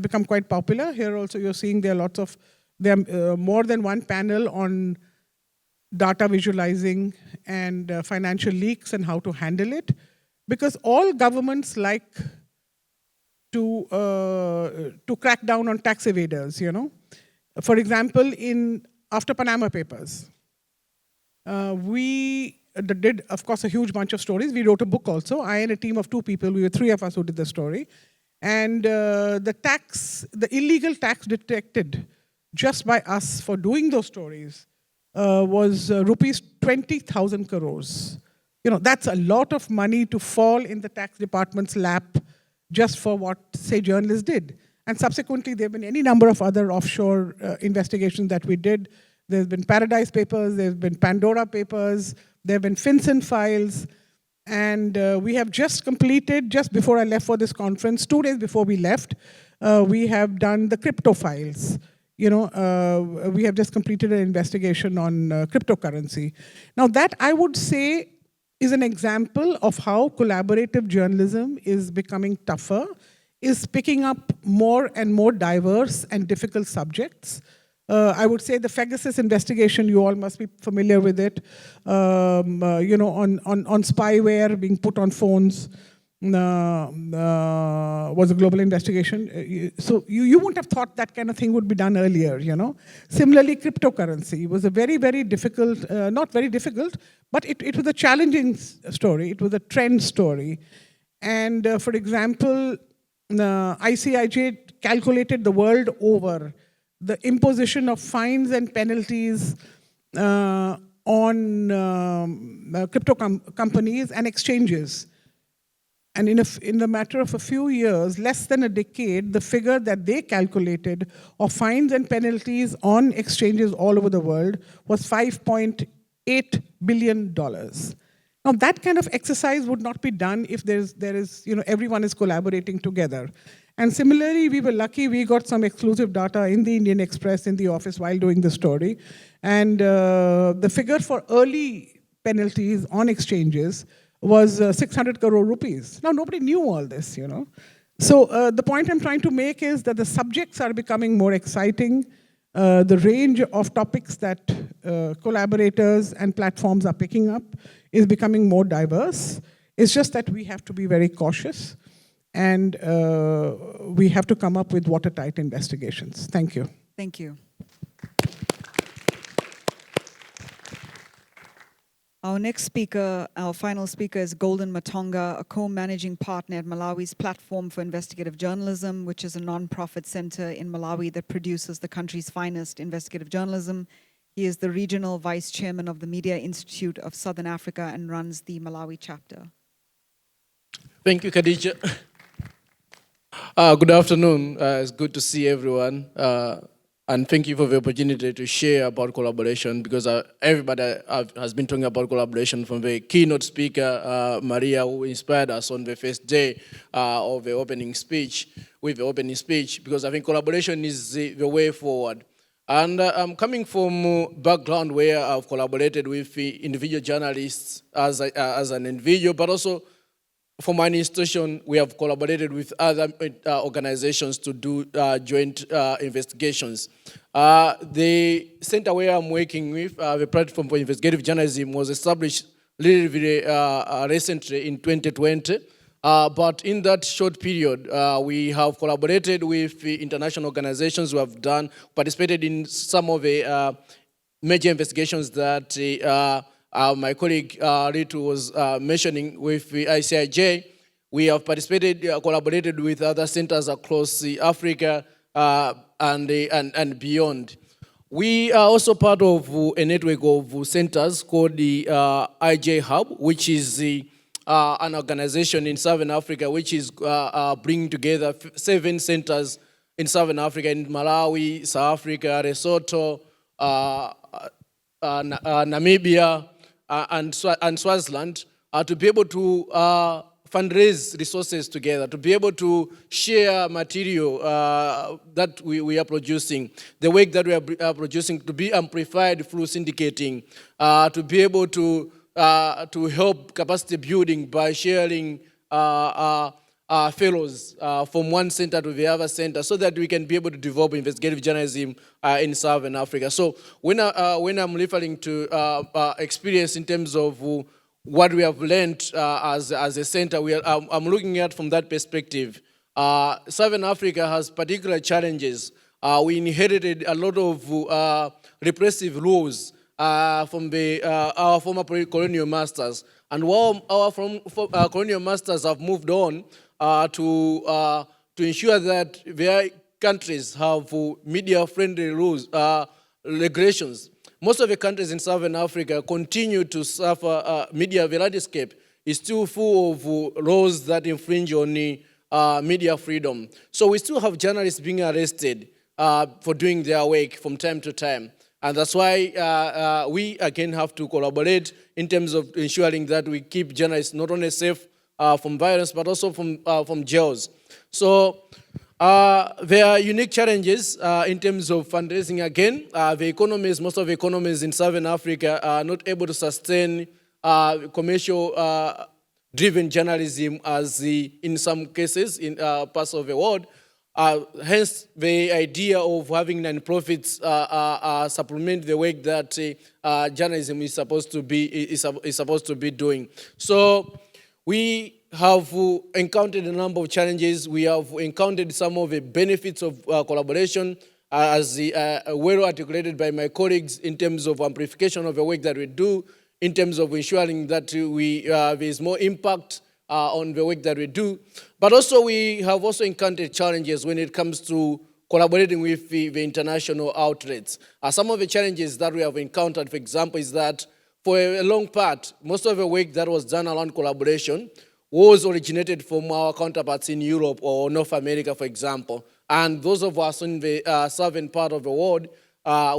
become quite popular. Here also you're seeing there are more than one panel on data visualizing and financial leaks and how to handle it. Because all governments like to crack down on tax evaders, you know. For example, after Panama Papers, we did, of course, a huge bunch of stories. We wrote a book also. I and a team of 2 people, we were 3 of us who did the story. And the illegal tax detected just by us for doing those stories was rupees 20,000 crores. You know, that's a lot of money to fall in the tax department's lap just for what, say, journalists did. And subsequently, there have been any number of other offshore investigations that we did. There's been Paradise Papers, there's been Pandora Papers, there have been FinCEN files, and we have just completed, just before I left for this conference, 2 days before we left, we have done the crypto files. You know, we have just completed an investigation on cryptocurrency. Now that, I would say, is an example of how collaborative journalism is becoming tougher, is picking up more and more diverse and difficult subjects. I would say the Pegasus investigation, you all must be familiar with it, you know, on spyware being put on phones. was a global investigation. So you wouldn't have thought that kind of thing would be done earlier, you know. Similarly, cryptocurrency was a very, very difficult, not very difficult, but it was a challenging story. It was a trend story. And for example, ICIJ calculated the world over the imposition of fines and penalties on crypto companies and exchanges. And in the matter of a few years, less than a decade, the figure that they calculated of fines and penalties on exchanges all over the world was $5.8 billion. Now, that kind of exercise would not be done if everyone is collaborating together. And similarly, we were lucky we got some exclusive data in the Indian Express in the office while doing the story. And the figure for early penalties on exchanges was 600 crore rupees. Now, nobody knew all this, you know. So the point I'm trying to make is that the subjects are becoming more exciting. The range of topics that collaborators and platforms are picking up is becoming more diverse. It's just that we have to be very cautious, and we have to come up with watertight investigations. Thank you. Thank you. Our next speaker, our final speaker, is Golden Matonga, a co-managing partner at Malawi's Platform for Investigative Journalism, which is a non-profit center in Malawi that produces the country's finest investigative journalism. He is the regional vice chairman of the Media Institute of Southern Africa and runs the Malawi chapter. Thank you, Khadija. Good afternoon. It's good to see everyone. And thank you for the opportunity to share about collaboration, because everybody has been talking about collaboration, from the keynote speaker, Maria, who inspired us on the first day of the opening speech, because I think collaboration is the way forward. And I'm coming from a background where I've collaborated with individual journalists as an individual, but also for my institution, we have collaborated with other organizations to do joint investigations. The center where I'm working with, the Platform for Investigative Journalism, was established really recently in 2020. But in that short period, we have collaborated with international organizations who have participated in some of the major investigations that my colleague Ritu was mentioning with the ICIJ. We have collaborated with other centers across Africa and beyond. We are also part of a network of centers called the IJ Hub, which is an organization in Southern Africa which is bringing together 7 centers in Southern Africa, in Malawi, South Africa, Lesotho, Namibia, and Swaziland, to be able to fundraise resources together, to be able to share material that we are producing, the work that we are producing to be amplified through syndicating, to be able to help capacity building by sharing fellows from one center to the other center, so that we can be able to develop investigative journalism in Southern Africa. So when I'm referring to experience in terms of what we have learned as a center, I'm looking at from that perspective. Southern Africa has particular challenges. We inherited a lot of repressive laws from our former colonial masters. And while our colonial masters have moved on to ensure that their countries have media-friendly rules, regulations, most of the countries in Southern Africa continue to suffer. The landscape is still full of laws that infringe on media freedom. So we still have journalists being arrested for doing their work from time to time. And that's why we again have to collaborate in terms of ensuring that we keep journalists not only safe from violence, but also from jails. So there are unique challenges in terms of fundraising. Again, most of the economies in Southern Africa are not able to sustain commercial driven journalism as in some cases in parts of the world. Hence, the idea of having non-profits supplement the work that journalism is supposed to be doing. So we have encountered a number of challenges. We have encountered some of the benefits of collaboration, as well articulated by my colleagues, in terms of amplification of the work that we do, in terms of ensuring that there is more impact on the work that we do. But also we have also encountered challenges when it comes to collaborating with the international outlets. Some of the challenges that we have encountered, for example, is that for a long part, most of the work that was done around collaboration was originated from our counterparts in Europe or North America, for example. And those of us in the southern part of the world,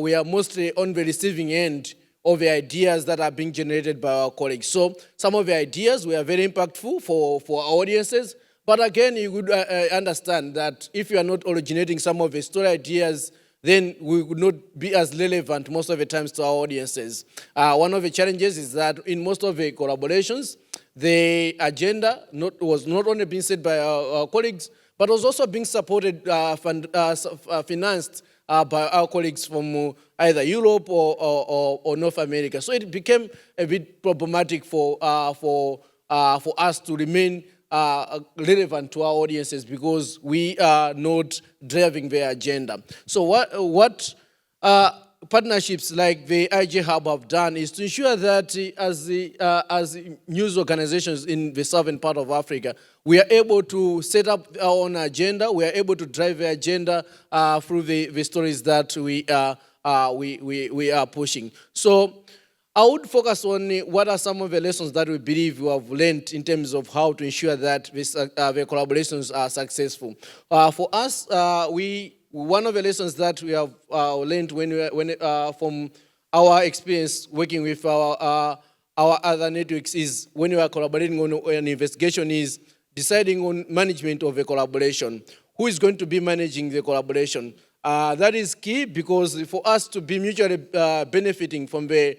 we are mostly on the receiving end of the ideas that are being generated by our colleagues. So some of the ideas were very impactful for our audiences, but again, you would understand that if you are not originating some of the story ideas, then we would not be as relevant most of the times to our audiences. One of the challenges is that in most of the collaborations, the agenda was not only being set by our colleagues, but was also being supported, financed by our colleagues from either Europe or North America. So it became a bit problematic for us to remain relevant to our audiences because we are not driving their agenda. So what partnerships like the IJ Hub have done is to ensure that as news organizations in the southern part of Africa, we are able to set up our own agenda, we are able to drive the agenda through the stories that we are pushing. So I would focus on what are some of the lessons that we believe we have learned in terms of how to ensure that the collaborations are successful. For us, one of the lessons that we have learned from our experience working with our other networks is when we are collaborating on an investigation is deciding on management of a collaboration. Who is going to be managing the collaboration? That is key because for us to be mutually benefiting from the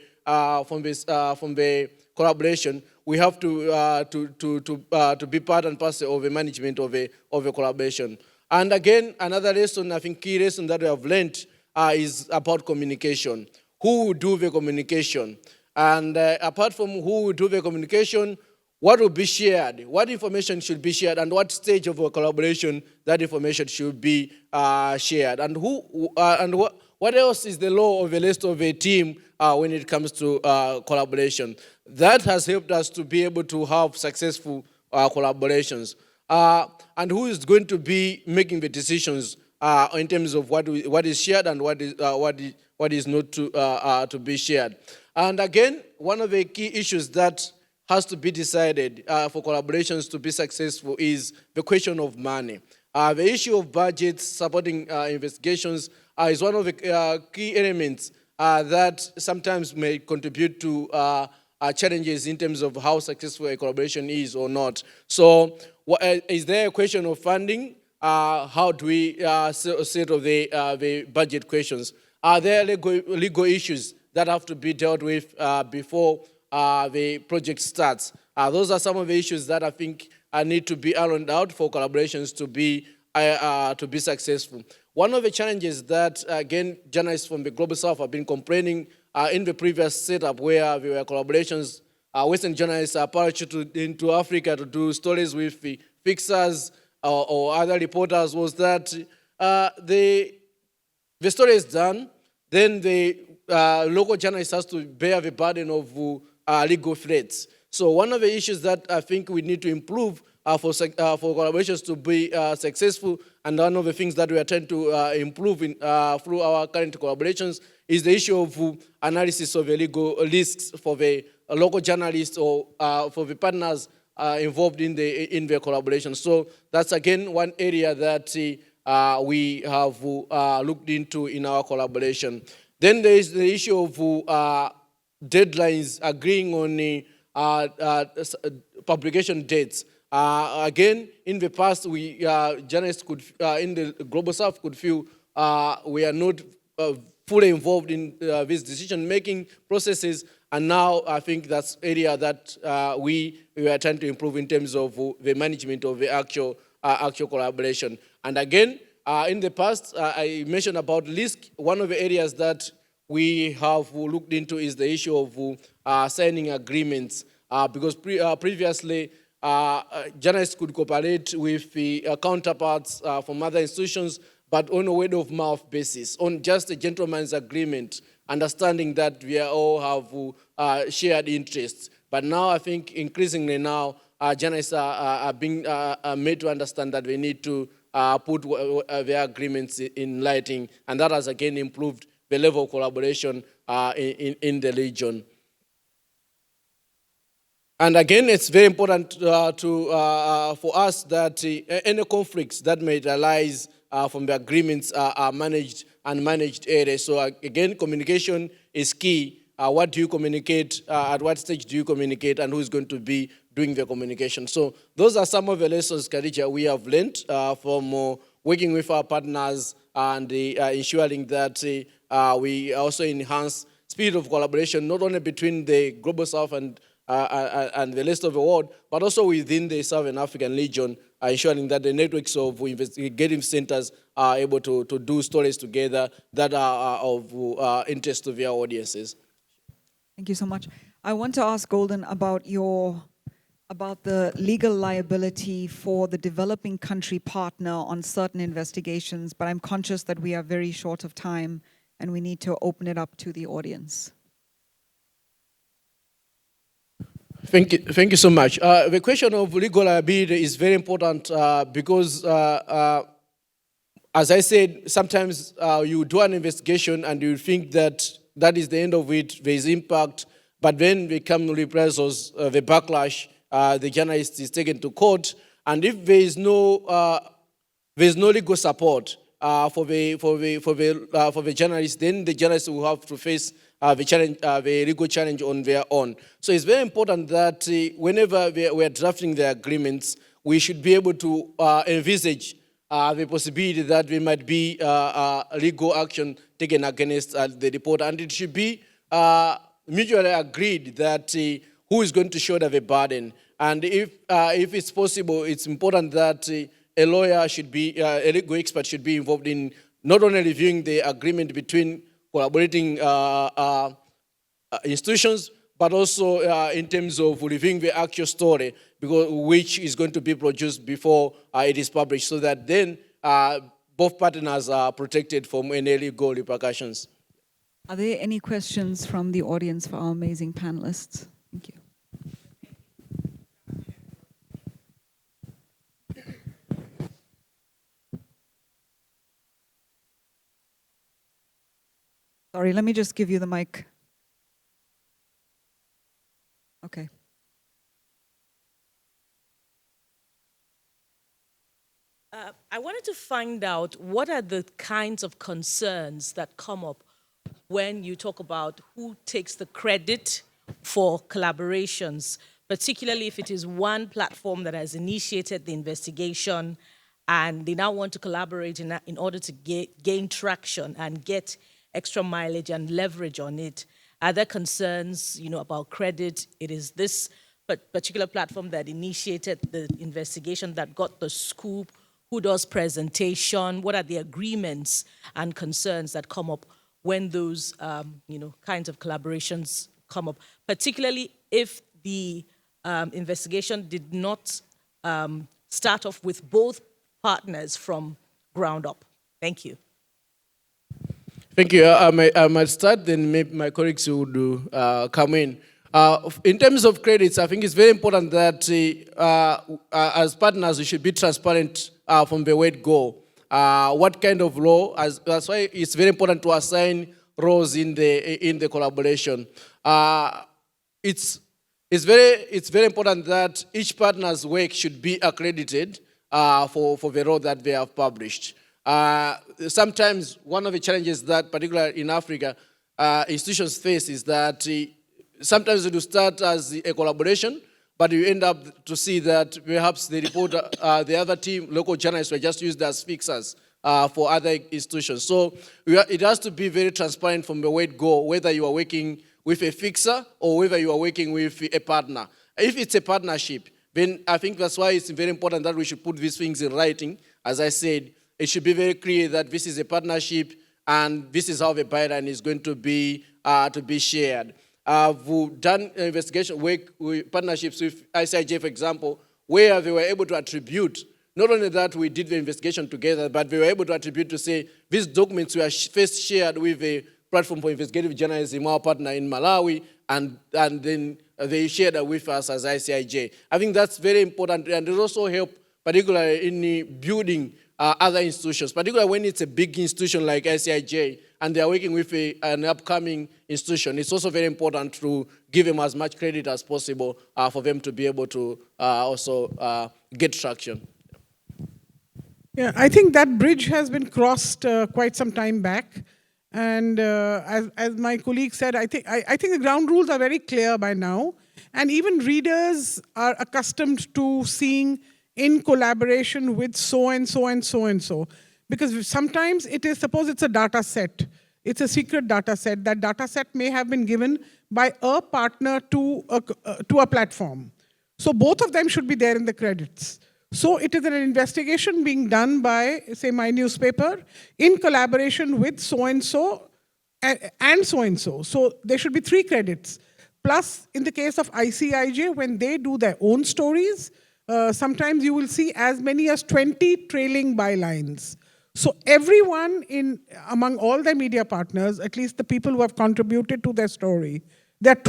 collaboration, we have to be part and parcel of the management of a collaboration. And again, another lesson, I think key lesson that we have learned is about communication. Who will do the communication? And apart from who will do the communication, what will be shared? What information should be shared? And what stage of a collaboration that information should be shared? And what else is the role of the rest of the team when it comes to collaboration? That has helped us to be able to have successful collaborations. And who is going to be making the decisions in terms of what is shared and what is not to be shared? And again, one of the key issues that has to be decided for collaborations to be successful is the question of money. The issue of budgets supporting investigations is one of the key elements that sometimes may contribute to challenges in terms of how successful a collaboration is or not. So is there a question of funding? How do we settle the budget questions? Are there legal issues that have to be dealt with before the project starts? Those are some of the issues that I think need to be ironed out for collaborations to be successful. One of the challenges that, again, journalists from the Global South have been complaining in the previous setup where there were collaborations, Western journalists are parachuted into Africa to do stories with the fixers or other reporters, was that the story is done, then the local journalist has to bear the burden of legal threats. So one of the issues that I think we need to improve for collaborations to be successful, and one of the things that we are trying to improve through our current collaborations is the issue of analysis of the legal risks for the local journalists or for the partners involved in the collaboration. So that's again one area that we have looked into in our collaboration. Then there is the issue of deadlines, agreeing on publication dates. Again, in the past, we journalists could, in the Global South, could feel we are not fully involved in these decision-making processes, and now I think that's area that we are trying to improve in terms of the management of the actual collaboration. And again, in the past, I mentioned about risk. One of the areas that we have looked into is the issue of signing agreements, because previously journalists could cooperate with the counterparts from other institutions, but on a word-of-mouth basis, on just a gentleman's agreement, understanding that we all have shared interests. But now I think increasingly now, journalists are being made to understand that we need to put their agreements in writing, and that has again improved the level of collaboration in the region. And again, it's very important for us that any conflicts that may arise from the agreements are managed and managed areas. So again, communication is key. What do you communicate? At what stage do you communicate? And who's going to be doing the communication? So those are some of the lessons, Khadija, we have learned from working with our partners and ensuring that we also enhance spirit of collaboration, not only between the Global South and the rest of the world, but also within the Southern African region, ensuring that the networks of investigative centers are able to do stories together that are of interest to their audiences. Thank you so much. I want to ask Golden about the legal liability for the developing country partner on certain investigations, but I'm conscious that we are very short of time and we need to open it up to the audience. Thank you so much. The question of legal liability is very important because, as I said, sometimes you do an investigation and you think that that is the end of it, there is impact, but then they come reprisals, the backlash, the journalist is taken to court, and if there is no legal support for the journalist, then the journalist will have to face the legal challenge on their own. So it's very important that whenever we are drafting the agreements, we should be able to envisage the possibility that there might be legal action taken against the reporter, and it should be mutually agreed that who is going to shoulder the burden. And if it's possible, it's important that a lawyer should be, a legal expert should be involved in not only reviewing the agreement between collaborating institutions, but also in terms of reviewing the actual story, which is going to be produced before it is published, so that then both partners are protected from any legal repercussions. Are there any questions from the audience for our amazing panelists? Thank you. Sorry, let me just give you the mic. Okay. I wanted to find out what are the kinds of concerns that come up when you talk about who takes the credit for collaborations, particularly if it is one platform that has initiated the investigation and they now want to collaborate in order to gain traction and get extra mileage and leverage on it. Are there concerns, about credit? It is this particular platform that initiated the investigation that got the scoop. Who does presentation? What are the agreements and concerns that come up when those, kinds of collaborations come up? Particularly if the investigation did not start off with both partners from ground up. Thank you. Thank you. I might start, then maybe my colleagues would come in. In terms of credits, I think it's very important that as partners, we should be transparent from the word go. What kind of role? That's why it's very important to assign roles in the collaboration. It's very important that each partner's work should be accredited for the role that they have published. Sometimes one of the challenges that, particularly in Africa, institutions face is that sometimes it will start as a collaboration, but you end up to see that perhaps the reporter, the other team, local journalists were just used as fixers for other institutions. So it has to be very transparent from the word go, whether you are working with a fixer or whether you are working with a partner. If it's a partnership, then I think that's why it's very important that we should put these things in writing. As I said, it should be very clear that this is a partnership and this is how the byline is going to be shared. We've done investigation work with partnerships with ICIJ, for example, where they were able to attribute, not only that we did the investigation together, but they were able to attribute to say, these documents were first shared with the Platform for Investigative Journalism, our partner in Malawi, and then they shared that with us as ICIJ. I think that's very important, and it also helped, particularly in building other institutions, particularly when it's a big institution like ICIJ, and they are working with an upcoming institution. It's also very important to give them as much credit as possible for them to be able to also get traction. Yeah, I think that bridge has been crossed quite some time back. And as my colleague said, I think the ground rules are very clear by now. And even readers are accustomed to seeing in collaboration with so-and-so and so-and-so. Because sometimes it is, suppose it's a data set. It's a secret data set. That data set may have been given by a partner to a platform. So both of them should be there in the credits. So it is an investigation being done by, say, my newspaper in collaboration with so-and-so and so-and-so. So there should be 3 credits. Plus, in the case of ICIJ, when they do their own stories, sometimes you will see as many as 20 trailing bylines. So everyone among all their media partners, at least the people who have contributed to their story, there are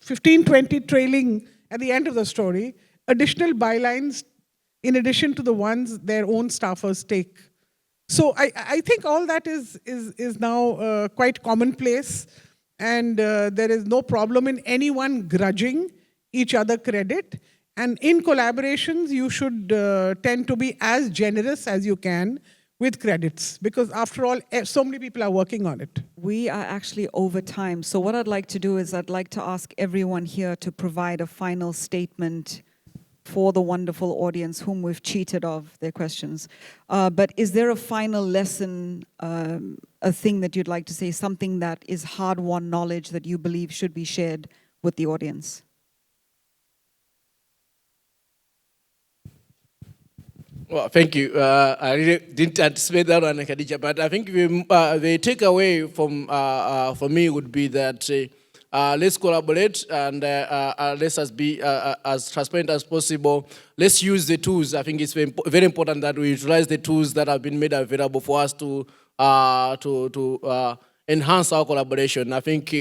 15, 20 trailing at the end of the story, additional bylines in addition to the ones their own staffers take. So I think all that is now quite commonplace, and there is no problem in anyone grudging each other credit. And in collaborations, you should tend to be as generous as you can with credits, because after all, so many people are working on it. We are actually over time. So what I'd like to do is I'd like to ask everyone here to provide a final statement for the wonderful audience whom we've cheated of their questions. But is there a final lesson, a thing that you'd like to say, something that is hard-won knowledge that you believe should be shared with the audience? Well, thank you. I really didn't anticipate that one, Khadija, but I think the takeaway from me would be that let's collaborate and let's be as transparent as possible. Let's use the tools. I think it's very important that we utilize the tools that have been made available for us to enhance our collaboration. I think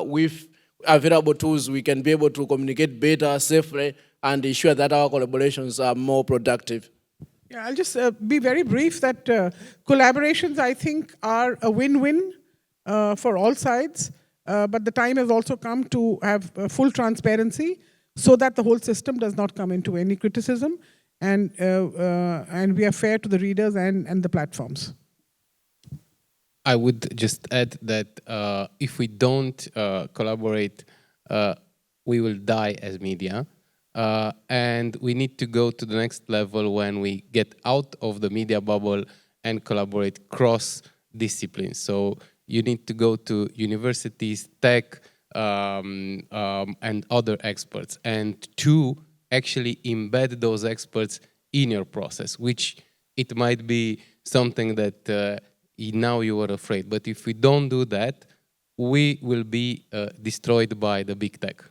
with available tools, we can be able to communicate better, safely, and ensure that our collaborations are more productive. Yeah, I'll just be very brief that collaborations, I think, are a win-win for all sides. But the time has also come to have full transparency so that the whole system does not come into any criticism, and we are fair to the readers and the platforms. I would just add that if we don't collaborate, we will die as media. And we need to go to the next level when we get out of the media bubble and collaborate cross disciplines. So you need to go to universities, tech, and other experts, and to actually embed those experts in your process, which it might be something that now you are afraid. But if we don't do that, we will be destroyed by the big tech.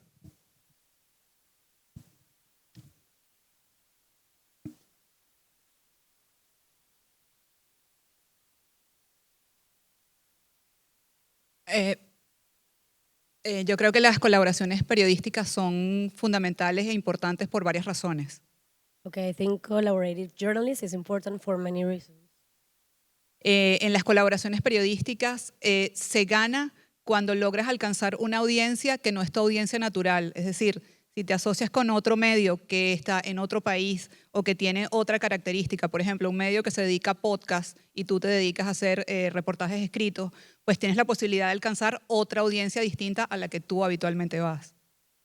Yo creo que las colaboraciones periodísticas son fundamentales e importantes por varias razones. Okay, I think collaborative journalism is important for many reasons. En las colaboraciones periodísticas se gana cuando logras alcanzar una audiencia que no es tu audiencia natural. Es decir, si te asocias con otro medio que está en otro país o que tiene otra característica, por ejemplo, un medio que se dedica a podcast y tú te dedicas a hacer reportajes escritos, pues tienes la posibilidad de alcanzar otra audiencia distinta a la que tú habitualmente vas.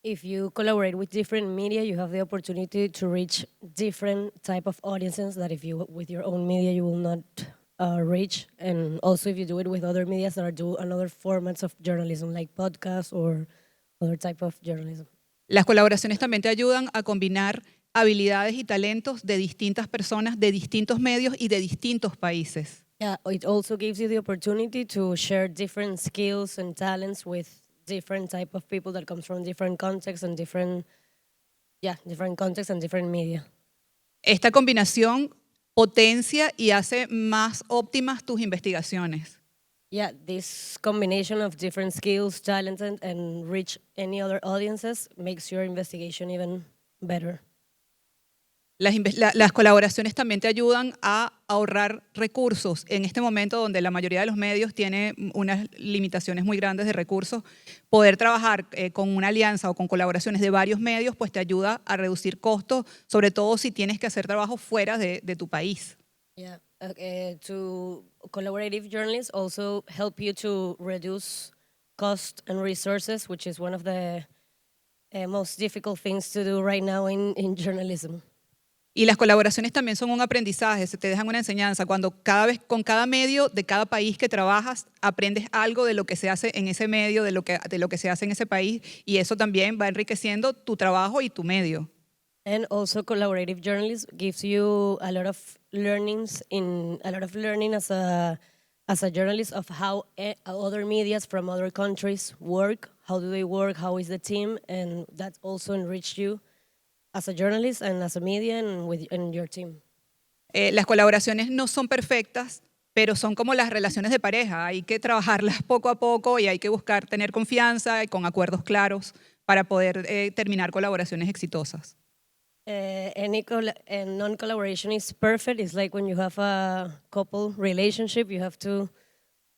If you collaborate with different media, you have the opportunity to reach different type of audiences that if you, with your own media, you will not reach. And also if you do it with other medias that are do another formats of journalism, like podcasts or other type of journalism. Las colaboraciones también te ayudan a combinar habilidades y talentos de distintas personas, de distintos medios y de distintos países. Yeah, it also gives you the opportunity to share different skills and talents with different type of people that comes from different contexts and different Yeah, different contexts and different media. Esta combinación potencia y hace más óptimas tus investigaciones. Yeah, this combination of different skills, talents, and reach any other audiences makes your investigation even better. Las colaboraciones también te ayudan a ahorrar recursos en este momento donde la mayoría de los medios tiene unas limitaciones muy grandes de recursos. Poder trabajar con una alianza o con colaboraciones de varios medios pues te ayuda a reducir costos, sobre todo si tienes que hacer trabajo fuera de tu país. Yeah, to collaborative journalists also help you to reduce cost and resources, which is one of the most difficult things to do right now in journalism. Y las colaboraciones también son un aprendizaje, se te dejan una enseñanza. Cuando con cada medio de cada país que trabajas, aprendes algo de lo que se hace en ese medio, de lo que se hace en ese país, y eso también va enriqueciendo tu trabajo y tu medio. And also collaborative journalism gives you a lot of learning as a journalist of how other medias from other countries work, how do they work, how is the team, and that also enriched you as a journalist and as a media and your team. Las colaboraciones no son perfectas, pero son como las relaciones de pareja. Hay que trabajarlas poco a poco y hay que buscar tener confianza y con acuerdos claros para poder terminar colaboraciones exitosas. Any non-collaboration is perfect. It's like when you have a couple relationship, you have to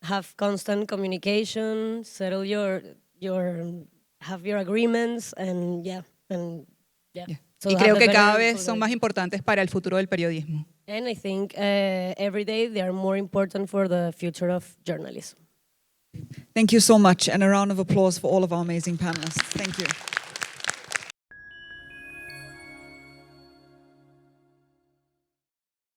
have constant communication, settle have your agreements, and yeah. So y creo que cada vez son más importantes para el futuro del periodismo. And I think every day they are more important for the future of journalism. Thank you so much, and a round of applause for all of our amazing panelists. Thank you.